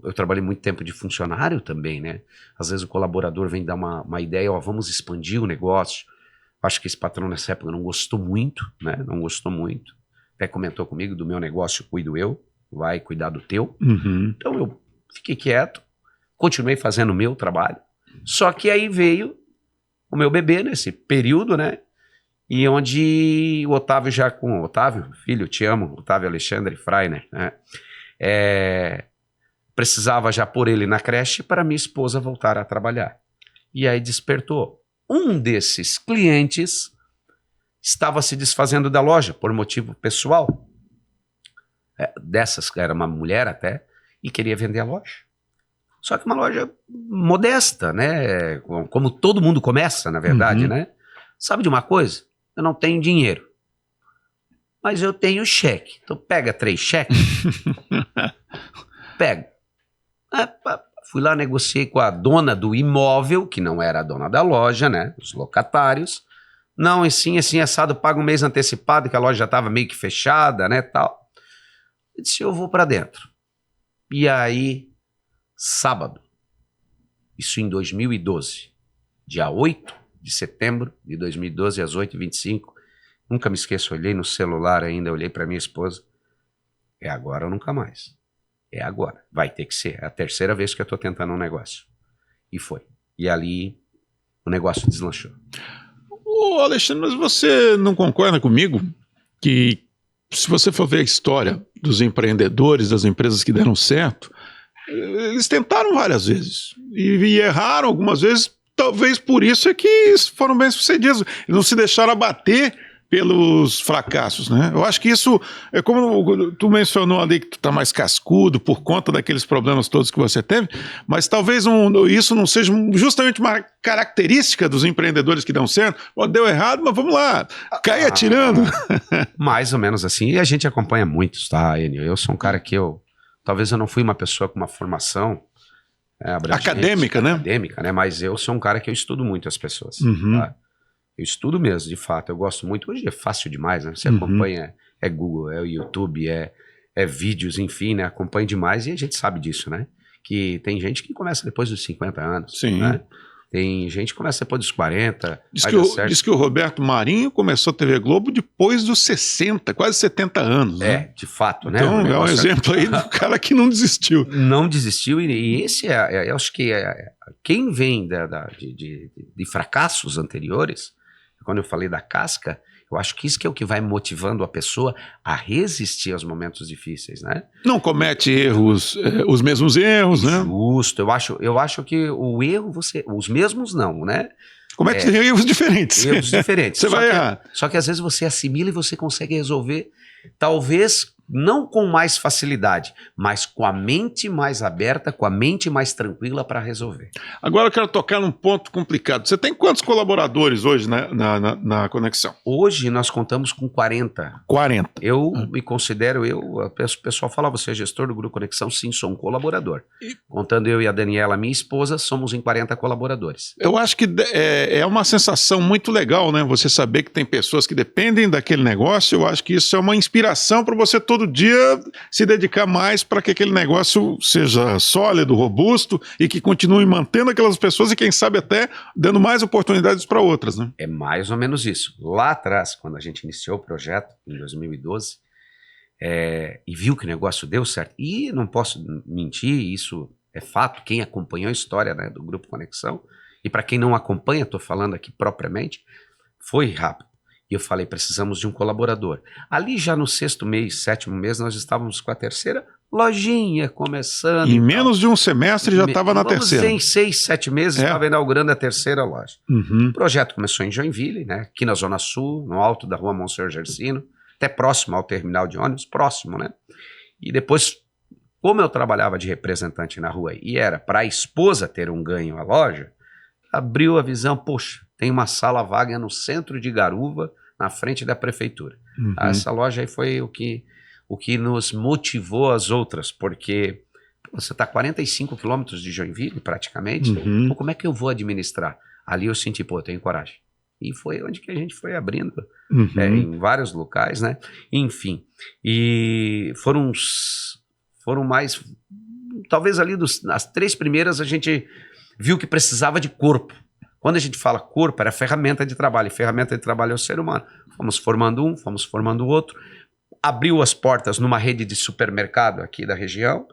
eu trabalhei muito tempo de funcionário também, né? Às vezes o colaborador vem dar uma ideia, ó, vamos expandir o negócio. Acho que esse patrão nessa época não gostou muito, né? Não gostou muito. Até comentou comigo, do meu negócio cuido eu, vai cuidar do teu. Então eu fiquei quieto, continuei fazendo o meu trabalho. Só que aí veio o meu bebê nesse período, né? E onde o Otávio Otávio, filho, te amo, Otávio Alexandre Freiner, né? Precisava já pôr ele na creche para minha esposa voltar a trabalhar. E aí despertou. Um desses clientes estava se desfazendo da loja por motivo pessoal. Era uma mulher até, e queria vender a loja. Só que uma loja modesta, né? Como todo mundo começa, na verdade, né? Sabe de uma coisa? Eu não tenho dinheiro, mas eu tenho cheque. Então pega 3 cheques. Pega. Fui lá, negociei com a dona do imóvel, que não era a dona da loja, né? Os locatários. Não, assim, assado, paga um mês antecipado, que a loja já estava meio que fechada, né, tal. Eu disse, eu vou para dentro. E aí, sábado, isso em 2012, dia 8 de setembro de 2012, às 8h25, nunca me esqueço, olhei no celular ainda, olhei para minha esposa, é agora ou nunca mais. É agora, vai ter que ser. É a terceira vez que eu tô tentando um negócio. E foi. E ali o negócio deslanchou. Ô Alexandre, mas você não concorda comigo que se você for ver a história dos empreendedores, das empresas que deram certo, eles tentaram várias vezes e erraram algumas vezes, talvez por isso é que foram bem sucedidos. Eles não se deixaram abater pelos fracassos, né? Eu acho que isso, é como tu mencionou ali que tu tá mais cascudo por conta daqueles problemas todos que você teve, mas talvez isso não seja justamente uma característica dos empreendedores que dão certo. Pô, deu errado, mas vamos lá, cai atirando. Mais ou menos assim, e a gente acompanha muitos, tá, Enio? Eu sou um cara que talvez eu não fui uma pessoa com uma formação acadêmica, né? Acadêmica, né? Mas eu sou um cara que eu estudo muito as pessoas, tá? Eu estudo mesmo, de fato, eu gosto muito. Hoje é fácil demais, né? Você acompanha, Google, o YouTube, vídeos, enfim, né? Acompanha demais e a gente sabe disso, né? Que tem gente que começa depois dos 50 anos, sim, né? Tem gente que começa depois dos 40. Diz que o Roberto Marinho começou a TV Globo depois dos 60, quase 70 anos, né? De fato, né? Então é um exemplo aí do cara que não desistiu. Não desistiu, e esse eu acho que quem vem de fracassos anteriores, quando eu falei da casca, eu acho que isso que é o que vai motivando a pessoa a resistir aos momentos difíceis, né? Não comete os mesmos erros, né? Justo, eu acho que o erro, os mesmos não, né? Comete erros diferentes. Erros diferentes. Você vai errar. Só que às vezes você assimila e você consegue resolver, talvez não com mais facilidade, mas com a mente mais aberta, com a mente mais tranquila para resolver. Agora eu quero tocar num ponto complicado. Você tem quantos colaboradores hoje na Conexão? Hoje nós contamos com 40. 40. Eu me considero, o pessoal fala, você é gestor do Grupo Conexão? Sim, sou um colaborador. Contando eu e a Daniela, minha esposa, somos em 40 colaboradores. Eu acho que é uma sensação muito legal, né? Você saber que tem pessoas que dependem daquele negócio. Eu acho que isso é uma inspiração para você todo dia se dedicar mais para que aquele negócio seja sólido, robusto e que continue mantendo aquelas pessoas e quem sabe até dando mais oportunidades para outras, né? É mais ou menos isso. Lá atrás, quando a gente iniciou o projeto, em 2012, e viu que o negócio deu certo, e não posso mentir, isso é fato, quem acompanhou a história, né, do Grupo Conexão, e para quem não acompanha, estou falando aqui propriamente, foi rápido. E eu falei, precisamos de um colaborador. Ali já no 6º mês, 7º mês, nós estávamos com a terceira lojinha começando. Em menos de um semestre já estava na terceira. Em 6, 7 meses estava inaugurando a terceira loja. O projeto começou em Joinville, né? Aqui na Zona Sul, no alto da rua Monsenhor Gersino, até próximo ao terminal de ônibus, próximo, né? E depois, como eu trabalhava de representante na rua e era para a esposa ter um ganho à loja, abriu a visão, poxa, tem uma sala vaga no centro de Garuva, na frente da prefeitura. Essa loja aí foi o que nos motivou as outras, porque você está a 45 quilômetros de Joinville, praticamente, pô, como é que eu vou administrar? Ali eu senti, pô, eu tenho coragem. E foi onde que a gente foi abrindo, em vários locais, né? Enfim, e foram mais, talvez ali nas 3 primeiras a gente viu que precisava de corpo. Quando a gente fala corpo, era ferramenta de trabalho, e ferramenta de trabalho é o ser humano. Fomos formando um, fomos formando o outro, abriu as portas numa rede de supermercado aqui da região,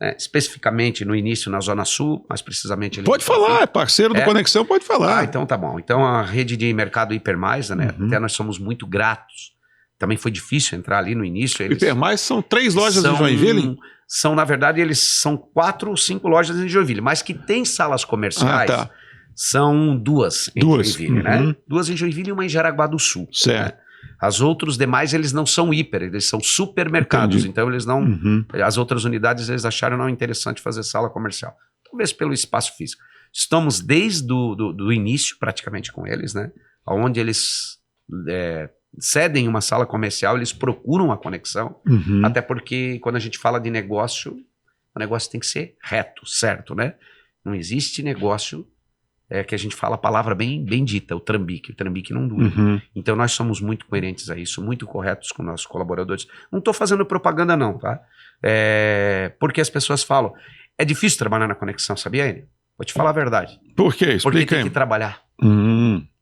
né, especificamente no início na Zona Sul, mais precisamente... Pode falar, é parceiro do Conexão, pode falar. Então tá bom. Então a rede de mercado Hipermais, né, até nós somos muito gratos. Também foi difícil entrar ali no início. Hipermais são 3 lojas em Joinville? Na verdade, eles são 4 ou 5 lojas em Joinville, mas que tem salas comerciais... São 2 em Joinville, né? 2 em Joinville e uma em Jaraguá do Sul. Certo. Né? As outros demais, eles não são hiper, eles são supermercados. Entendi. Então, eles não... As outras unidades, eles acharam não interessante fazer sala comercial. Talvez pelo espaço físico. Estamos desde do início, praticamente, com eles, né? Onde eles cedem uma sala comercial, eles procuram a conexão. Até porque, quando a gente fala de negócio, o negócio tem que ser reto, certo, né? Não existe negócio... que a gente fala a palavra bem dita, o trambique não dura. Então nós somos muito coerentes a isso, muito corretos com nossos colaboradores. Não estou fazendo propaganda não, tá? Porque as pessoas falam, é difícil trabalhar na Conexão, sabia, Enio? Vou te falar a verdade. Por quê? Explica. Porque tem que trabalhar.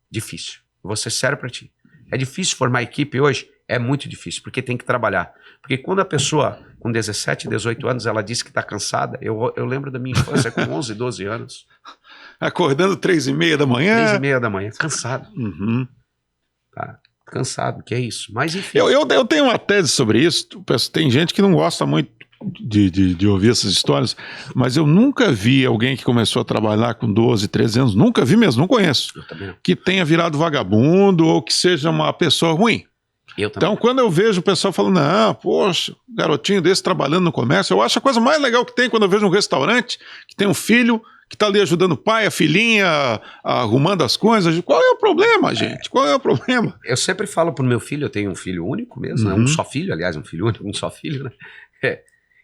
Difícil. Vou ser sério para ti. É difícil formar equipe hoje? É muito difícil, porque tem que trabalhar. Porque quando a pessoa com 17, 18 anos, ela diz que está cansada, eu lembro da minha infância com 11, 12 anos. Acordando 3h30 da manhã. 3h30 da manhã, cansado. Tá, cansado, que é isso. Mas enfim. Eu tenho uma tese sobre isso. Tem gente que não gosta muito de ouvir essas histórias, mas eu nunca vi alguém que começou a trabalhar com 12, 13 anos, nunca vi mesmo, não conheço, Eu também não. que tenha virado vagabundo ou que seja uma pessoa ruim. Eu também. Então, quando eu vejo o pessoal falando, poxa, garotinho desse trabalhando no comércio, eu acho a coisa mais legal que tem quando eu vejo um restaurante que tem um filho que está ali ajudando o pai, a filhinha, arrumando as coisas. Qual é o problema, gente? Qual é o problema? Eu sempre falo pro meu filho, eu tenho um filho único mesmo, né? Um só filho, aliás, um filho único, um só filho, né?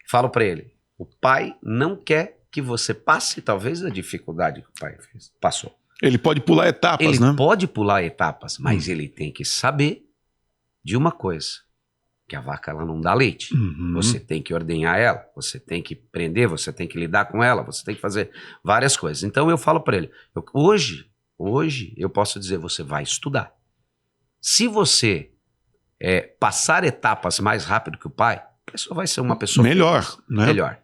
Falo para ele, o pai não quer que você passe, talvez, a dificuldade que o pai passou. Ele pode pular etapas, né? Ele pode pular etapas, mas ele tem que saber de uma coisa, que a vaca ela não dá leite. Você tem que ordenhar ela, você tem que prender, você tem que lidar com ela, você tem que fazer várias coisas. Então eu falo para ele, hoje eu posso dizer, você vai estudar. Se você passar etapas mais rápido que o pai, a pessoa vai ser uma pessoa melhor, feliz, né? Melhor.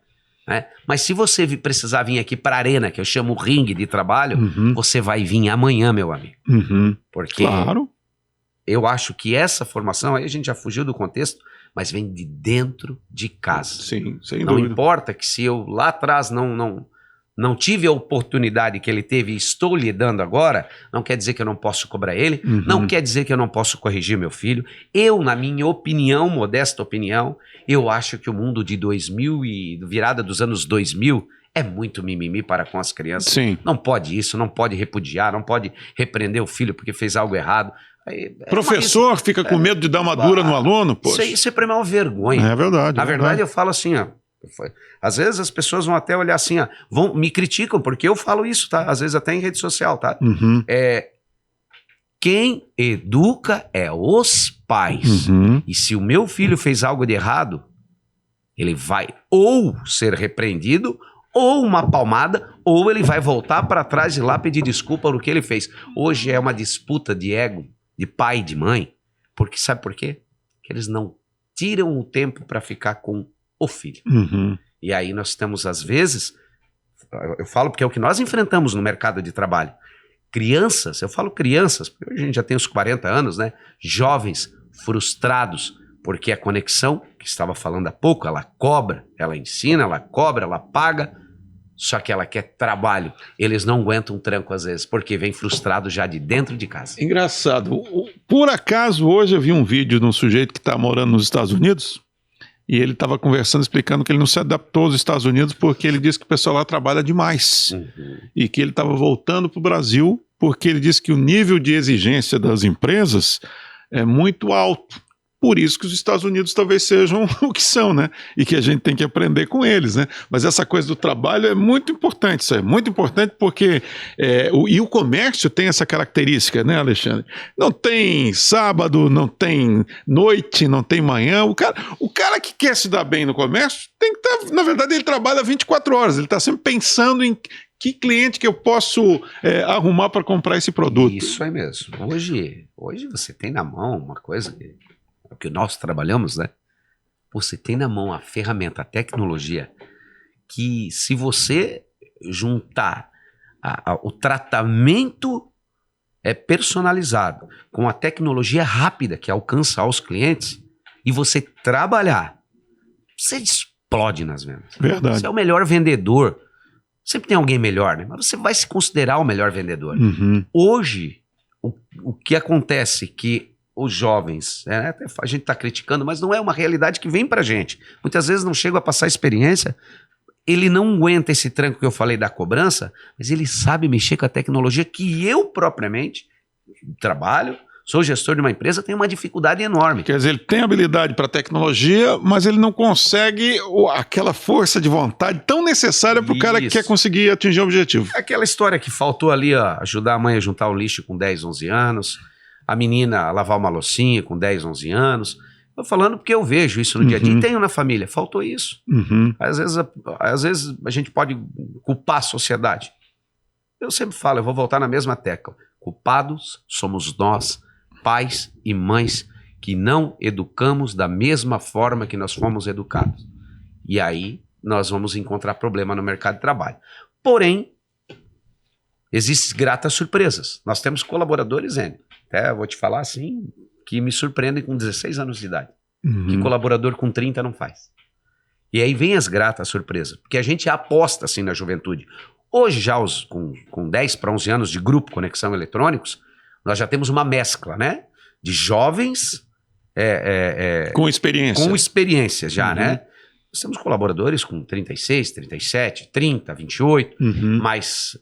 Né? Mas se você precisar vir aqui para a arena, que eu chamo ringue de trabalho, você vai vir amanhã, meu amigo. Porque claro. Eu acho que essa formação, aí a gente já fugiu do contexto, mas vem de dentro de casa. Sim, sem não dúvida. Importa que se eu lá atrás não tive a oportunidade que ele teve e estou lhe dando agora, não quer dizer que eu não posso cobrar ele, não quer dizer que eu não posso corrigir meu filho. Eu, na minha opinião, modesta opinião, eu acho que o mundo de 2000 e virada dos anos 2000 é muito mimimi para com as crianças. Sim. Não pode isso, não pode repudiar, não pode repreender o filho porque fez algo errado. Professor fica com medo de dar uma dura no aluno, poxa. Isso é para mim uma vergonha. É verdade. Na verdade, eu falo assim, às vezes as pessoas vão até olhar assim, me criticam, porque eu falo isso, tá? Às vezes até em rede social, tá? Quem educa é os pais. E se o meu filho fez algo de errado, ele vai ou ser repreendido, ou uma palmada, ou ele vai voltar para trás e lá pedir desculpa por o que ele fez. Hoje é uma disputa de ego, de pai e de mãe, porque sabe por quê? Que eles não tiram o tempo para ficar com o filho. E aí nós temos, às vezes, eu falo porque é o que nós enfrentamos no mercado de trabalho. Crianças, eu falo crianças, porque hoje a gente já tem uns 40 anos, né? Jovens frustrados, porque a conexão, que estava falando há pouco, ela cobra, ela ensina, ela cobra, ela paga, só que ela quer trabalho. Eles não aguentam um tranco às vezes, porque vem frustrado já de dentro de casa. Engraçado. Por acaso, hoje eu vi um vídeo de um sujeito que está morando nos Estados Unidos e ele estava conversando, explicando que ele não se adaptou aos Estados Unidos porque ele disse que o pessoal lá trabalha demais. E que ele estava voltando para o Brasil porque ele disse que o nível de exigência das empresas é muito alto. Por isso que os Estados Unidos talvez sejam o que são, né? E que a gente tem que aprender com eles, né? Mas essa coisa do trabalho é muito importante, isso é muito importante porque e o comércio tem essa característica, né, Alexandre? Não tem sábado, não tem noite, não tem manhã. O cara que quer se dar bem no comércio tem que estar, na verdade, ele trabalha 24 horas, ele está sempre pensando em que cliente que eu posso arrumar para comprar esse produto. Isso é mesmo. Hoje você tem na mão uma coisa que nós trabalhamos, né? Você tem na mão a ferramenta, a tecnologia, que se você juntar o tratamento personalizado com a tecnologia rápida que alcança aos clientes e você trabalhar, você explode nas vendas. Verdade. Você é o melhor vendedor. Sempre tem alguém melhor, né? Mas você vai se considerar o melhor vendedor. Hoje, o que acontece que os jovens, a gente está criticando, mas não é uma realidade que vem para a gente. Muitas vezes não chega a passar experiência, ele não aguenta esse tranco que eu falei da cobrança, mas ele sabe mexer com a tecnologia que eu propriamente trabalho, sou gestor de uma empresa, tenho uma dificuldade enorme. Quer dizer, ele tem habilidade para tecnologia, mas ele não consegue aquela força de vontade tão necessária para o cara que quer conseguir atingir o objetivo. Aquela história que faltou ali, ajudar a mãe a juntar o lixo com 10, 11 anos... a menina lavar uma loucinha com 10, 11 anos. Estou falando porque eu vejo isso no dia a dia. E tenho na família. Faltou isso. Às vezes a gente pode culpar a sociedade. Eu sempre falo, eu vou voltar na mesma tecla. Culpados somos nós, pais e mães, que não educamos da mesma forma que nós fomos educados. E aí nós vamos encontrar problema no mercado de trabalho. Porém, existem gratas surpresas. Nós temos colaboradores, até vou te falar assim, que me surpreendem com 16 anos de idade. Que colaborador com 30 não faz. E aí vem as gratas surpresas, porque a gente aposta assim na juventude. Hoje já com 10 para 11 anos de grupo Conexão Eletrônicos, nós já temos uma mescla, né? De jovens... com experiência. Com experiência já, né? Nós temos colaboradores com 36, 37, 30, 28, mas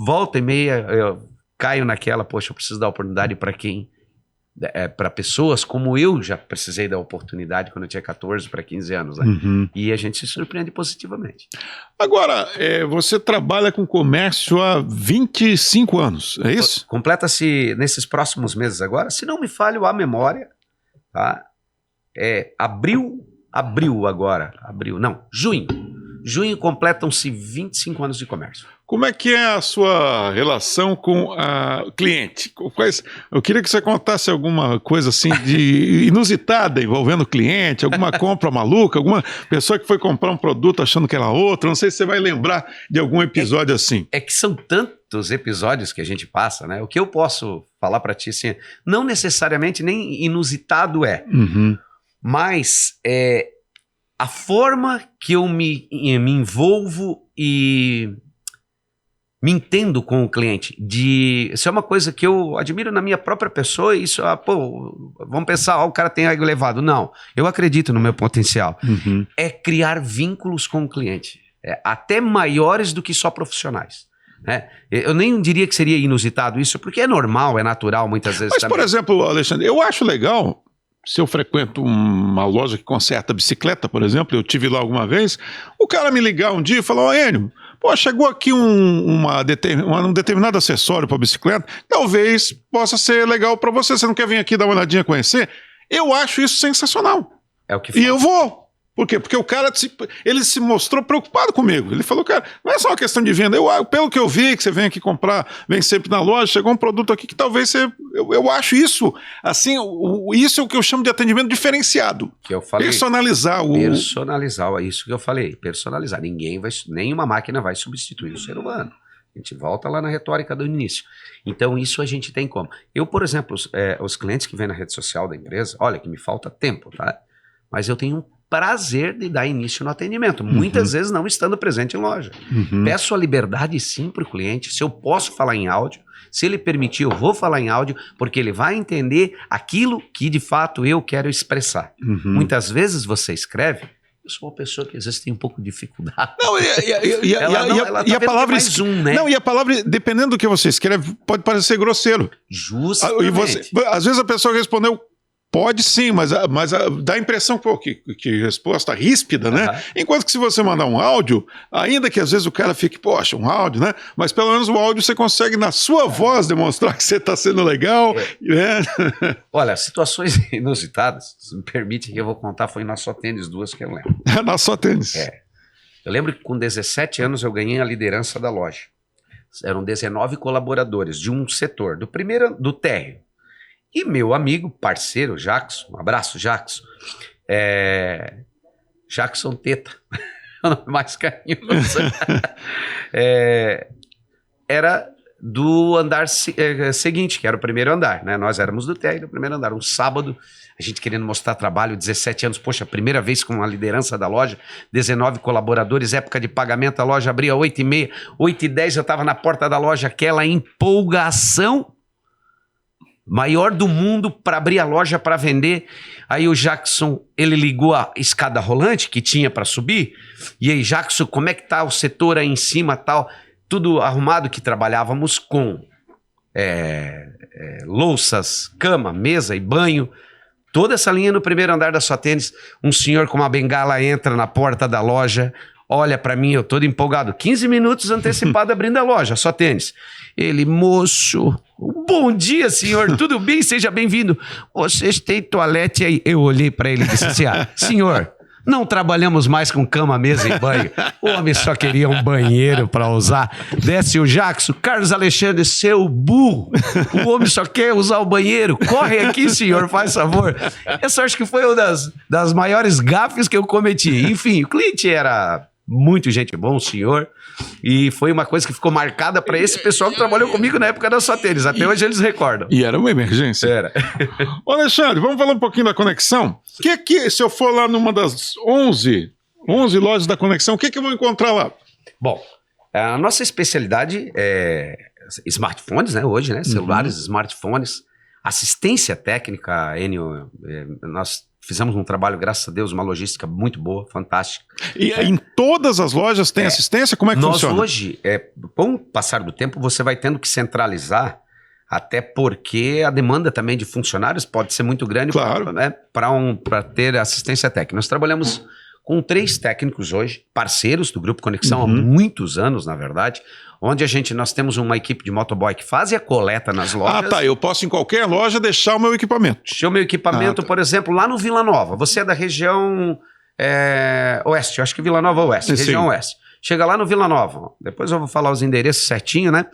volta e meia eu caio naquela, poxa, eu preciso dar oportunidade para quem... para pessoas como eu já precisei da oportunidade quando eu tinha 14 para 15 anos, né? E a gente se surpreende positivamente. Agora, você trabalha com comércio há 25 anos, é isso? Completa-se nesses próximos meses agora, se não me falho a memória, tá? Junho completam-se 25 anos de comércio. Como é que é a sua relação com a cliente? Eu queria que você contasse alguma coisa assim de inusitada envolvendo o cliente, alguma compra maluca, alguma pessoa que foi comprar um produto achando que era outro. Não sei se você vai lembrar de algum episódio assim. É que são tantos episódios que a gente passa, né? O que eu posso falar para ti, assim, não necessariamente nem inusitado mas a forma que eu me envolvo e me entendo com o cliente, isso é uma coisa que eu admiro na minha própria pessoa, isso, vamos pensar, o cara tem ego elevado. Não, eu acredito no meu potencial. É criar vínculos com o cliente, até maiores do que só profissionais. Eu nem diria que seria inusitado isso, porque é normal, é natural muitas vezes. Mas, também. por exemplo, Alexandre, eu acho legal... Se eu frequento uma loja que conserta bicicleta, por exemplo, eu tive lá alguma vez, o cara me ligar um dia e falar, Enio, chegou aqui um determinado acessório para bicicleta, talvez possa ser legal para você, você não quer vir aqui dar uma olhadinha, conhecer? Eu acho isso sensacional. É o que E eu vou. Por quê? Porque o cara, ele se mostrou preocupado comigo. Ele falou, cara, não é só uma questão de venda. Pelo que eu vi, que você vem aqui comprar, vem sempre na loja, chegou um produto aqui que talvez você... Eu acho isso, assim, isso é o que eu chamo de atendimento diferenciado. Que eu falei. Personalizar. Personalizar, é isso que eu falei. Personalizar. Nenhuma máquina vai substituir o ser humano. A gente volta lá na retórica do início. Então, isso a gente tem como. Eu, por exemplo, os clientes que vêm na rede social da empresa, olha que me falta tempo, tá? Mas eu tenho prazer de dar início no atendimento, muitas vezes não estando presente em loja. Peço a liberdade sim para o cliente, se eu posso falar em áudio, se ele permitir eu vou falar em áudio, porque ele vai entender aquilo que de fato eu quero expressar. Muitas vezes você escreve, eu sou uma pessoa que às vezes tem um pouco de dificuldade. Não, e a palavra né? Não, e a palavra, dependendo do que você escreve, pode parecer grosseiro. Justamente. Às vezes a pessoa respondeu, pode sim, mas dá a impressão que resposta ríspida, né? Enquanto que se você mandar um áudio, ainda que às vezes o cara fique, poxa, um áudio, né? Mas pelo menos o áudio você consegue na sua voz demonstrar que você está sendo legal. Né? Olha, situações inusitadas, se me permite que eu vou contar, foi na Só Tênis 2 que eu lembro. Na Só Tênis. Eu lembro que com 17 anos eu ganhei a liderança da loja. Eram 19 colaboradores de um setor, do térreo. E meu amigo, parceiro, Jackson, um abraço, Jackson. Jackson Teta, é o nome mais carinhoso. Era do andar seguinte, que era o primeiro andar, né? Nós éramos do térreo, do primeiro andar. Um sábado, a gente querendo mostrar trabalho, 17 anos, poxa, primeira vez com a liderança da loja, 19 colaboradores, época de pagamento, a loja abria 8h30, 8h10 eu estava na porta da loja, aquela empolgação maior do mundo para abrir a loja para vender. Aí o Jackson, ele ligou a escada rolante que tinha para subir. E aí, Jackson, como é que tá o setor aí em cima, tal? Tudo arrumado, que trabalhávamos com louças, cama, mesa e banho. Toda essa linha no primeiro andar da Só Tênis. Um senhor com uma bengala entra na porta da loja, olha para mim, eu todo empolgado. 15 minutos antecipado abrindo a loja, Só Tênis. Ele, moço, bom dia, senhor, tudo bem? Seja bem-vindo. Vocês têm toalete aí? Eu olhei para ele e disse assim, senhor, não trabalhamos mais com cama, mesa e banho. O homem só queria um banheiro para usar. Desce o Jackson, Carlos Alexandre, seu burro. O homem só quer usar o banheiro. Corre aqui, senhor, faz favor. Essa acho que foi uma das maiores gafes que eu cometi. Enfim, o cliente era muito gente bom, o senhor, e foi uma coisa que ficou marcada para esse pessoal que trabalhou comigo na época da Soteles, até hoje eles recordam. E era uma emergência. Era. Ô Alexandre, vamos falar um pouquinho da Conexão? Se eu for lá numa das 11 lojas da Conexão, o que eu vou encontrar lá? Bom, a nossa especialidade é smartphones, né, hoje, né, celulares, smartphones, assistência técnica, Enio, nós fizemos um trabalho, graças a Deus, uma logística muito boa, fantástica. E em todas as lojas tem assistência? Como é que funciona? Nós hoje, com o passar do tempo, você vai tendo que centralizar, até porque a demanda também de funcionários pode ser muito grande, claro, para ter assistência técnica. Nós trabalhamos com 3 técnicos hoje, parceiros do Grupo Conexão há muitos anos, na verdade, onde nós temos uma equipe de motoboy que faz a coleta nas lojas. Ah, tá, eu posso em qualquer loja deixar o meu equipamento. Deixar o meu equipamento, por exemplo, lá no Vila Nova. Você é da região oeste, eu acho que Vila Nova Oeste, região oeste. Chega lá no Vila Nova, depois eu vou falar os endereços certinho, né?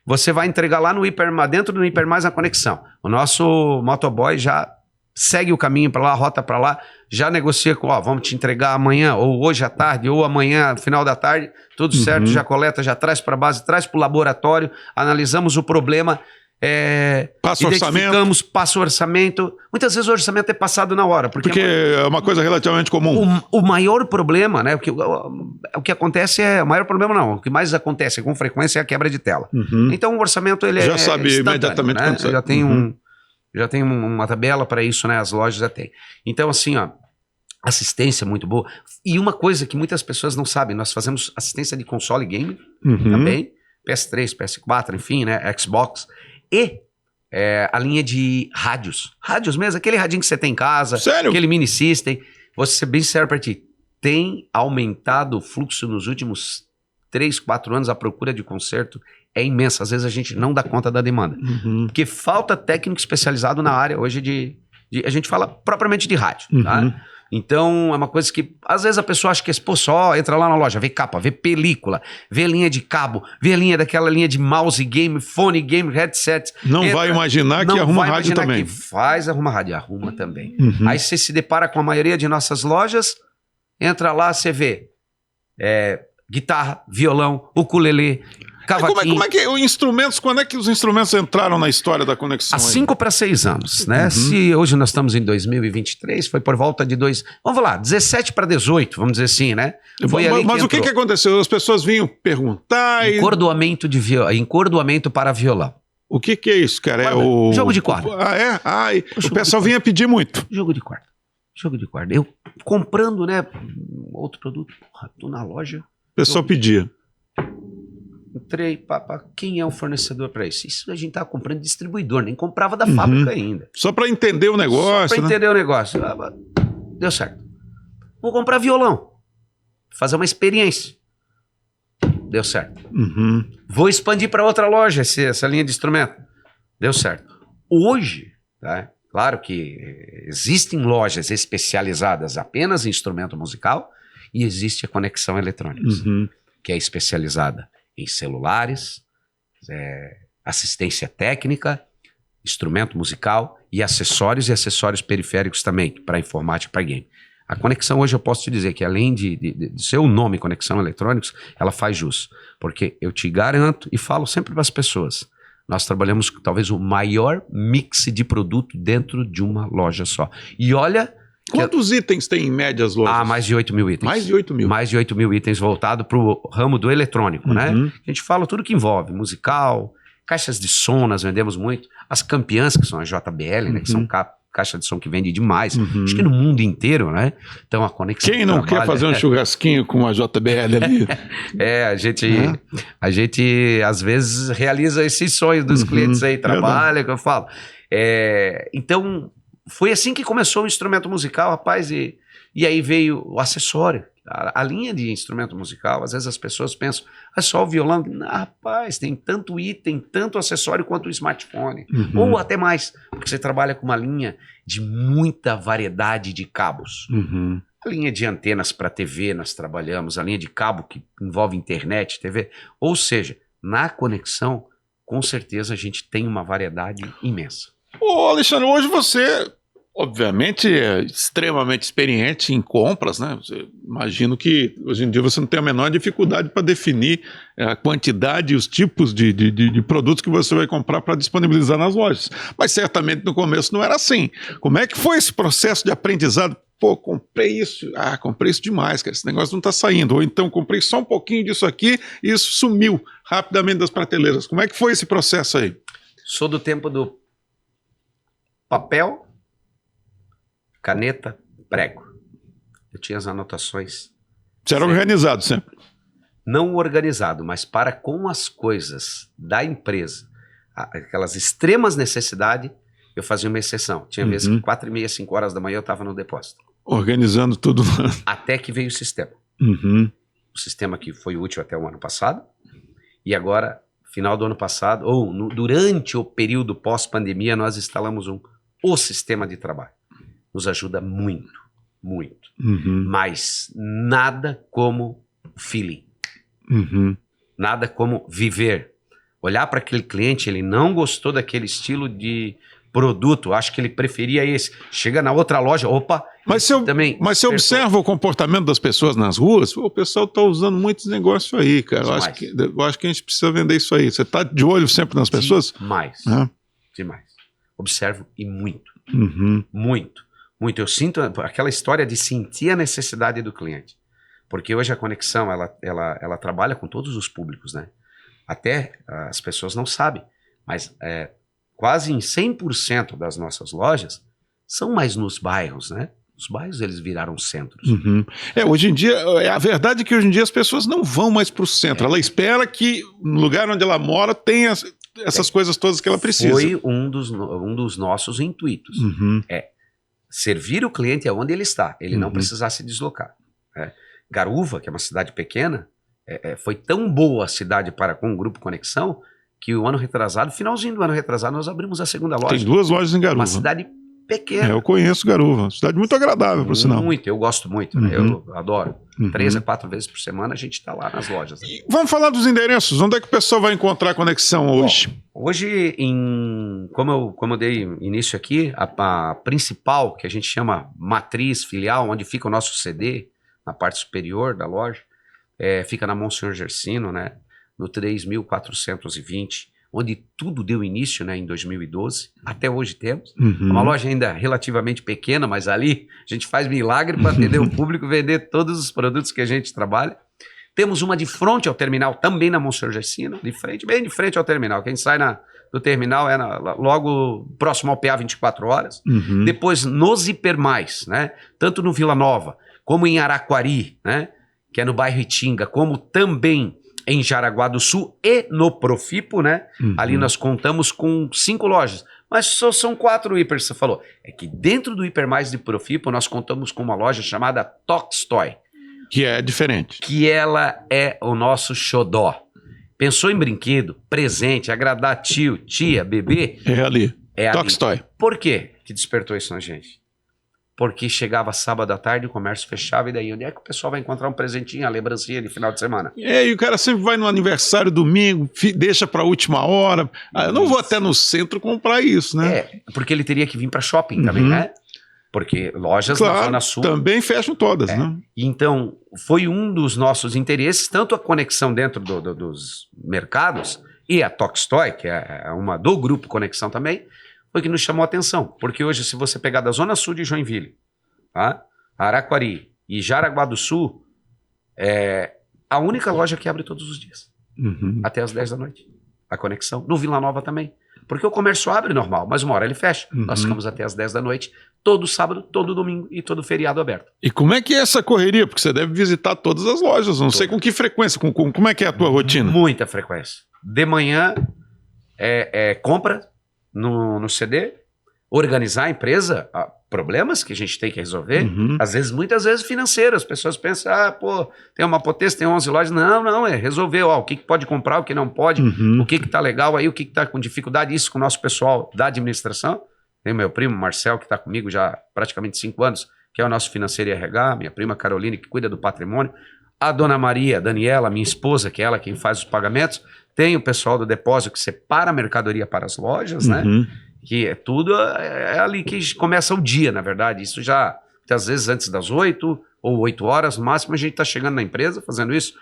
Você vai entregar lá no dentro do Hipermais na Conexão. O nosso motoboy já segue o caminho para lá, a rota para lá, já negocia com, vamos te entregar amanhã, ou hoje à tarde, ou amanhã, final da tarde, tudo certo, já coleta, já traz para a base, traz para o laboratório, analisamos o problema, identificamos, passa o orçamento. Muitas vezes o orçamento é passado na hora. Porque é uma coisa relativamente comum. O maior problema, né? O que acontece o maior problema não. O que mais acontece com frequência é a quebra de tela. Então o orçamento ele já sabe imediatamente quando sai. Já tem uma tabela para isso, né? As lojas já tem. Então, assim, assistência muito boa. E uma coisa que muitas pessoas não sabem, nós fazemos assistência de console game também, PS3, PS4, enfim, né? Xbox. E a linha de rádios. Rádios mesmo, aquele radinho que você tem em casa. Sério? Aquele mini system. Vou ser bem sério pra ti. Tem aumentado o fluxo nos últimos 3, 4 anos, a procura de conserto é imensa. Às vezes a gente não dá conta da demanda. Porque falta técnico especializado na área hoje a gente fala propriamente de rádio, tá? Então, é uma coisa que, às vezes, a pessoa acha que só entra lá na loja, vê capa, vê película, vê linha de cabo, vê daquela linha de mouse game, fone game, headset. Não vai imaginar que arruma rádio também. Arruma rádio, arruma também. Aí você se depara com a maioria de nossas lojas, entra lá, você vê guitarra, violão, ukulele, cavaquinho. Como é que quando é que os instrumentos entraram na história da Conexão? Há 5 para 6 anos, né? Se hoje nós estamos em 2023, foi por volta de 17 para 18, vamos dizer assim, né? Mas o que aconteceu? As pessoas vinham perguntar encordoamento para violão. O que é isso, cara? Jogo de corda. O pessoal vinha pedir muito. Jogo de corda. Eu comprando, né, outro produto, tô na loja. O pessoal pedia. Entrei, quem é o fornecedor para isso? Isso a gente tava comprando distribuidor, nem comprava da fábrica ainda. Só para entender o negócio. Entender o negócio. Deu certo. Vou comprar violão. Fazer uma experiência. Deu certo. Vou expandir para outra loja essa linha de instrumento. Deu certo. Hoje, tá? Claro que existem lojas especializadas apenas em instrumento musical e existe a Conexão Eletrônicos, que é especializada em celulares, assistência técnica, instrumento musical e acessórios periféricos também, para informática e para game. A Conexão hoje eu posso te dizer que além de ser o nome Conexão Eletrônicos, ela faz jus. Porque eu te garanto e falo sempre para as pessoas, nós trabalhamos com talvez o maior mix de produto dentro de uma loja só. E olha... Quantos itens tem em média as lojas? Mais de 8 mil itens. Mais de 8 mil? Mais de 8 mil itens voltado para o ramo do eletrônico, né? A gente fala tudo que envolve, musical, caixas de som, nós vendemos muito. As campeãs, que são a JBL, né? Que são caixa de som que vende demais. Acho que no mundo inteiro, né? Então a Conexão... Quem não quer fazer um churrasquinho com a JBL ali? A gente às vezes realiza esses sonhos dos clientes aí, trabalha, que eu falo. Então... Foi assim que começou o instrumento musical, rapaz, e aí veio o acessório. A linha de instrumento musical, às vezes as pessoas pensam, é só o violão. Não, rapaz, tem tanto item, tanto acessório quanto o smartphone. Ou até mais, porque você trabalha com uma linha de muita variedade de cabos. A linha de antenas para TV nós trabalhamos, a linha de cabo que envolve internet, TV. Ou seja, na Conexão, com certeza a gente tem uma variedade imensa. Ô Alexandre, hoje você obviamente, é extremamente experiente em compras, né? Imagino que hoje em dia você não tem a menor dificuldade para definir a quantidade e os tipos de produtos que você vai comprar para disponibilizar nas lojas. Mas certamente no começo não era assim. Como é que foi esse processo de aprendizado? Pô, comprei isso demais, cara, esse negócio não está saindo. Ou então comprei só um pouquinho disso aqui e isso sumiu rapidamente das prateleiras. Como é que foi esse processo aí? Sou do tempo do papel, caneta, prego. Eu tinha as anotações. Você era organizado sempre? Não organizado, mas para com as coisas da empresa, aquelas extremas necessidades, eu fazia uma exceção. Tinha vezes que 4h30, 5 horas da manhã eu estava no depósito. Organizando tudo. Até que veio o sistema. O sistema que foi útil até o ano passado. E agora, final do ano passado, durante o período pós-pandemia, nós instalamos o sistema de trabalho. Nos ajuda muito, muito. Mas nada como feeling. Nada como viver. Olhar para aquele cliente, ele não gostou daquele estilo de produto, acho que ele preferia esse. Chega na outra loja, opa... Mas você observa o comportamento das pessoas nas ruas, o pessoal está usando muitos negócios aí, cara. Eu acho que a gente precisa vender isso aí. Você está de olho sempre nas pessoas? Demais. Demais. Observo e muito. Muito. Eu sinto aquela história de sentir a necessidade do cliente. Porque hoje a Conexão, ela trabalha com todos os públicos, né? Até as pessoas não sabem, mas quase em 100% das nossas lojas são mais nos bairros, né? Os bairros, eles viraram centros. Hoje em dia, a verdade é que hoje em dia as pessoas não vão mais para o centro. Ela espera que no lugar onde ela mora tenha essas coisas todas que ela precisa. Foi um dos nossos intuitos. Servir o cliente aonde ele está. Ele não precisar se deslocar. Garuva, que é uma cidade pequena, foi tão boa a cidade com o Grupo Conexão que o ano retrasado, finalzinho do ano retrasado, nós abrimos a segunda loja. Tem 2 lojas em Garuva. Uma cidade pequena. Eu conheço Garuva. Uma cidade muito agradável, por sinal. Muito, eu gosto muito. Né? Eu adoro. 3 a 4 vezes por semana a gente está lá nas lojas. Né? Vamos falar dos endereços. Onde é que o pessoal vai encontrar a Conexão hoje? Bom, hoje, como eu dei início aqui, a principal, que a gente chama matriz, filial, onde fica o nosso CD, na parte superior da loja, fica na Monsenhor Gersino, né? No 3.420, onde tudo deu início, né, em 2012. Até hoje temos. Uma loja ainda relativamente pequena, mas ali a gente faz milagre para atender o público, vender todos os produtos que a gente trabalha. Temos uma de frente ao terminal, também na Monsenhor Gersino, bem de frente ao terminal. Quem sai do terminal logo próximo ao PA 24 horas. Depois nos Hipermais, né? Tanto no Vila Nova, como em Araquari, né? Que é no bairro Itinga, como também em Jaraguá do Sul e no Profipo, né? Ali nós contamos com 5 lojas. Mas só são 4 hipers, você falou. É que dentro do Hipermais de Profipo, nós contamos com uma loja chamada Toxtoy. Que é diferente. Que ela é o nosso xodó. Pensou em brinquedo, presente, agradar tio, tia, bebê? É ali. É ali. Toxtoy. Por quê que despertou isso na gente? Porque chegava sábado à tarde, o comércio fechava, e daí onde é que o pessoal vai encontrar um presentinho, a lembrancinha de final de semana? E o cara sempre vai no aniversário domingo, deixa pra última hora. Eu não vou até no centro comprar isso, né? Porque ele teria que vir para shopping também, né? Porque lojas na Zona Sul... também fecham todas, né? Então, foi um dos nossos interesses, tanto a conexão dentro dos mercados, e a Toxtoy, que é uma do Grupo Conexão também, foi que nos chamou a atenção. Porque hoje, se você pegar da Zona Sul de Joinville, tá? Araquari e Jaraguá do Sul, é a única loja que abre todos os dias. Até as 10 da noite. A Conexão. No Vila Nova também. Porque o comércio abre normal, mas uma hora ele fecha. Nós ficamos até as 10 da noite, todo sábado, todo domingo e todo feriado aberto. E como é que é essa correria? Porque você deve visitar todas as lojas, não sei com que frequência, como é que é a tua rotina? Muita frequência. De manhã, compra no CD, organizar a empresa, problemas que a gente tem que resolver, às vezes, muitas vezes financeiros. As pessoas pensam, tem uma potência, tem 11 lojas. Não, resolver, o que pode comprar, o que não pode, o que tá legal aí, o que tá com dificuldade, isso com o nosso pessoal da administração. Tem meu primo Marcel, que tá comigo já há praticamente 5 anos, que é o nosso financeiro RH, minha prima Caroline, que cuida do patrimônio, a dona Maria, Daniela, minha esposa, que é ela quem faz os pagamentos, tem o pessoal do depósito que separa a mercadoria para as lojas, né? que tudo é ali que começa o dia, na verdade. Isso já, às vezes, antes das 8 ou 8 horas, no máximo, a gente está chegando na empresa fazendo isso.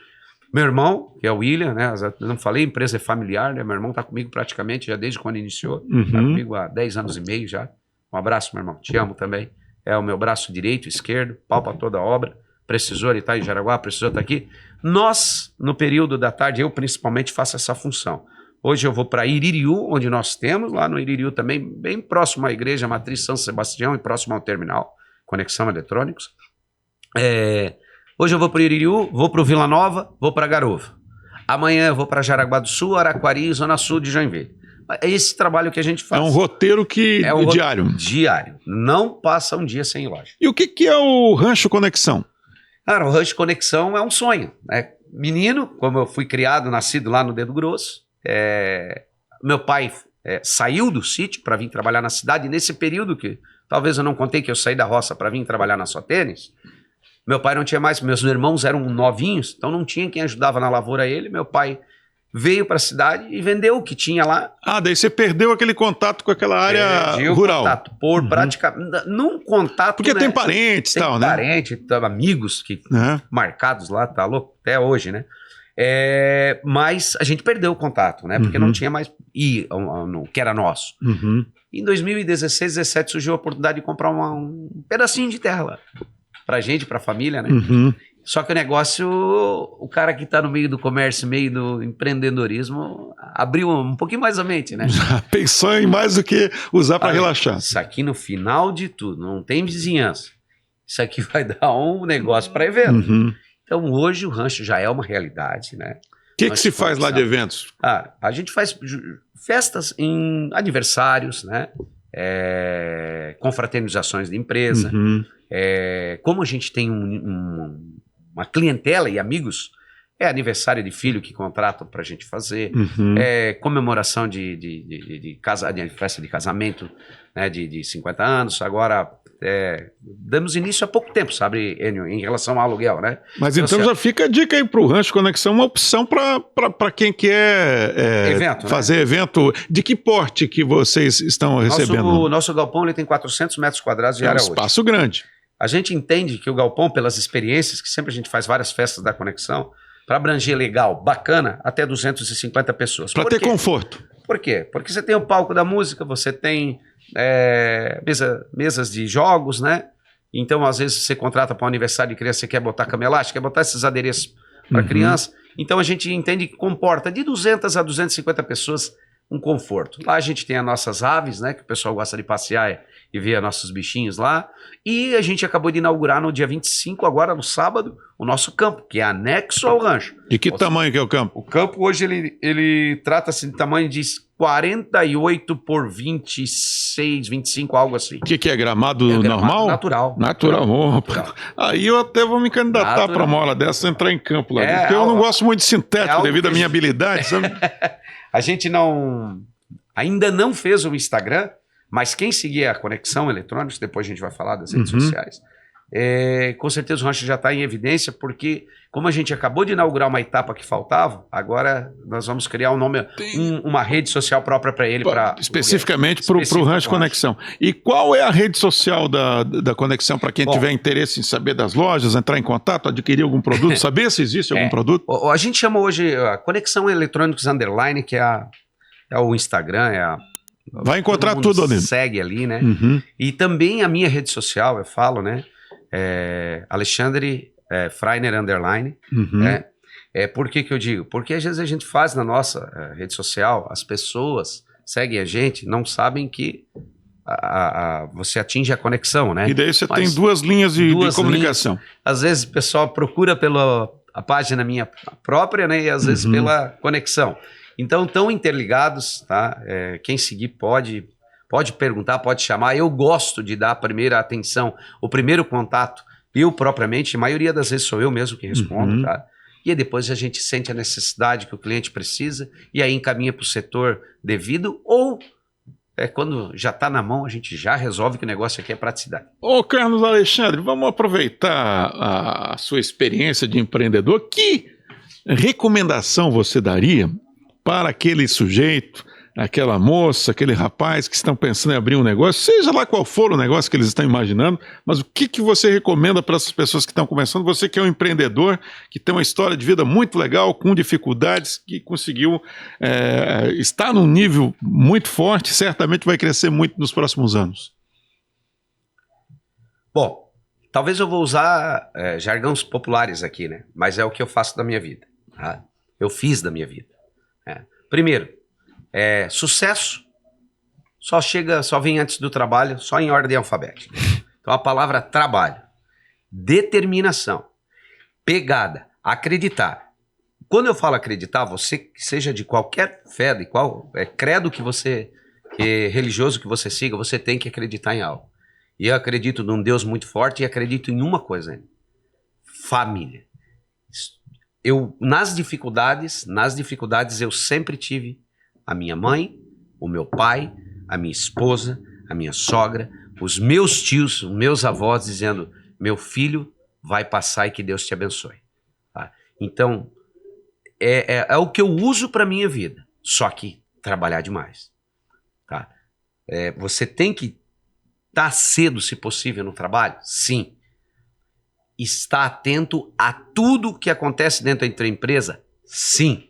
Meu irmão, que é o William, né? Eu não falei, a empresa é familiar, né? Meu irmão está comigo praticamente já desde quando iniciou. Está comigo há 10 anos e meio já. Um abraço, meu irmão. Te amo também. É o meu braço direito, esquerdo, pau para toda a obra. Precisou, ele está em Jaraguá, precisou estar aqui. Nós, no período da tarde, eu principalmente faço essa função. Hoje eu vou para Iririú, onde nós temos, lá no Iririú também, bem próximo à igreja Matriz São Sebastião e próximo ao terminal, Conexão Eletrônicos. Hoje eu vou para Iririú, vou para o Vila Nova, vou para Garovo. Amanhã eu vou para Jaraguá do Sul, Araquari, Zona Sul de Joinville. É esse trabalho que a gente faz. É um roteiro diário. Diário. Não passa um dia sem ir loja. E o que é o Rancho Conexão? Cara, o Rancho Conexão é um sonho, né? Menino, como eu fui criado, nascido lá no Dedo Grosso, meu pai saiu do sítio para vir trabalhar na cidade, e nesse período que talvez eu não contei que eu saí da roça para vir trabalhar na Só Tênis, meu pai não tinha mais, meus irmãos eram novinhos, então não tinha quem ajudava na lavoura ele, meu pai veio para a cidade e vendeu o que tinha lá. Ah, daí você perdeu aquele contato com aquela área rural. Contato, por praticamente, num contato, porque, né, tem parentes e tal, né? Tem parente, amigos que marcados lá, tá louco, até hoje, né? Mas a gente perdeu o contato, né? Porque não tinha mais no que era nosso. Em 2016, 2017 surgiu a oportunidade de comprar um pedacinho de terra lá. Pra gente, pra família, né? Só que o negócio, o cara que tá no meio do comércio, meio do empreendedorismo, abriu um pouquinho mais a mente, né? Pensou em mais do que usar para relaxar. Isso aqui no final de tudo, não tem vizinhança. Isso aqui vai dar um negócio para evento. Então hoje o rancho já é uma realidade, né? O que se faz lá de eventos? A gente faz festas em aniversários, né? Confraternizações de empresa. Como a gente tem uma clientela e amigos, aniversário de filho que contratam para a gente fazer, comemoração de festa de casamento, né, de 50 anos. Agora, damos início há pouco tempo, sabe, Enio, em relação ao aluguel, né? Mas então já fica a dica aí para o Rancho Conexão, uma opção para quem quer fazer evento. De que porte que vocês estão recebendo? O nosso galpão ele tem 400 metros quadrados de área hoje. Espaço grande. A gente entende que o galpão, pelas experiências, que sempre a gente faz várias festas da Conexão, para abranger legal, bacana, até 250 pessoas. Para ter conforto. Por quê? Porque você tem o palco da música, você tem mesas de jogos, né? Então, às vezes, você contrata para um aniversário de criança, você quer botar cama elástica, quer botar esses adereços para criança. Então, a gente entende que comporta de 200 a 250 pessoas um conforto. Lá a gente tem as nossas aves, né? Que o pessoal gosta de passear e ver nossos bichinhos lá. E a gente acabou de inaugurar no dia 25, agora no sábado, o nosso campo, que é anexo ao rancho. De que tamanho que é o campo? O campo hoje ele trata-se de tamanho de 48 por 26, 25, algo assim. O que é gramado normal? Natural. Natural. Aí eu até vou me candidatar para uma hora dessa, entrar em campo lá. Porque eu não gosto muito de sintético devido à minha habilidade, sabe? A gente ainda não fez o Instagram, mas quem seguir a Conexão Eletrônicos, depois a gente vai falar das redes sociais, com certeza o rancho já está em evidência, porque como a gente acabou de inaugurar uma etapa que faltava, agora nós vamos criar uma rede social própria para ele. Especificamente para o Rancho Conexão. E qual é a rede social da Conexão para quem tiver interesse em saber das lojas, entrar em contato, adquirir algum produto, saber se existe algum produto? A gente chama hoje a Conexão Eletrônicos Underline, que é o Instagram, vai encontrar tudo ali. Segue ali, né? E também a minha rede social, eu falo, né? Alexandre Freiner Underline. Né? Por que eu digo? Porque às vezes a gente faz na nossa rede social, as pessoas seguem a gente, não sabem que você atinge a conexão, né? E daí você tem duas linhas de comunicação. Às vezes o pessoal procura pela página minha própria, né? E às vezes pela conexão. Então, estão interligados, tá? Quem seguir pode perguntar, pode chamar. Eu gosto de dar a primeira atenção, o primeiro contato. Eu propriamente, a maioria das vezes sou eu mesmo que respondo, tá? E aí depois a gente sente a necessidade que o cliente precisa e aí encaminha para o setor devido ou quando já está na mão, a gente já resolve que o negócio aqui é praticidade. Ô Carlos Alexandre, vamos aproveitar a sua experiência de empreendedor. Que recomendação você daria para aquele sujeito aquela moça, aquele rapaz que estão pensando em abrir um negócio, seja lá qual for o negócio que eles estão imaginando, mas o que você recomenda para essas pessoas que estão começando? Você que é um empreendedor, que tem uma história de vida muito legal, com dificuldades, que conseguiu estar num nível muito forte, certamente vai crescer muito nos próximos anos. Bom, talvez eu vou usar jargões populares aqui, né? Mas é o que eu faço da minha vida. Tá? Eu fiz da minha vida. Primeiro, sucesso só vem antes do trabalho, só em ordem alfabética. Então a palavra trabalho, determinação, pegada, acreditar. Quando eu falo acreditar, você que seja de qualquer fé, de qual credo religioso que você siga, você tem que acreditar em algo. E eu acredito num Deus muito forte e acredito em uma coisa, família. Nas dificuldades eu sempre tive a minha mãe, o meu pai, a minha esposa, a minha sogra, os meus tios, os meus avós dizendo, meu filho vai passar e que Deus te abençoe. Tá? Então, é o que eu uso para minha vida, só que trabalhar demais. Tá? Você tem que estar cedo, se possível, no trabalho? Sim. Estar atento a tudo que acontece dentro da empresa? Sim.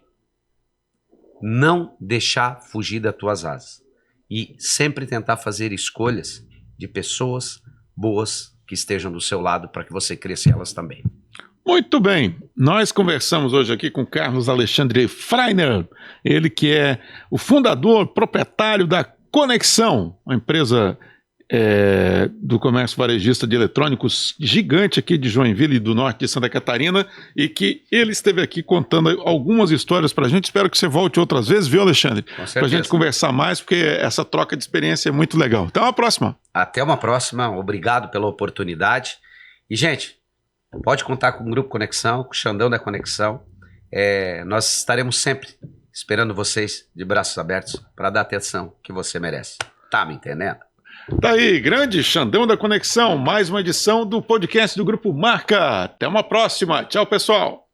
Não deixar fugir das tuas asas. E sempre tentar fazer escolhas de pessoas boas que estejam do seu lado para que você cresça elas também. Muito bem, nós conversamos hoje aqui com Carlos Alexandre Freiner, ele que é o fundador, proprietário da Conexão, uma empresa do comércio varejista de eletrônicos gigante aqui de Joinville e do norte de Santa Catarina, e que ele esteve aqui contando algumas histórias pra gente. Espero que você volte outras vezes, viu, Alexandre? Com certeza. Pra gente conversar mais, porque essa troca de experiência é muito legal. Até uma próxima. Até uma próxima, obrigado pela oportunidade. E, gente, pode contar com o Grupo Conexão, com o Xandão da Conexão. Nós estaremos sempre esperando vocês de braços abertos para dar a atenção que você merece. Tá me entendendo? Tá aí, grande Xandão da Conexão, mais uma edição do podcast do Grupo Marca. Até uma próxima. Tchau, pessoal.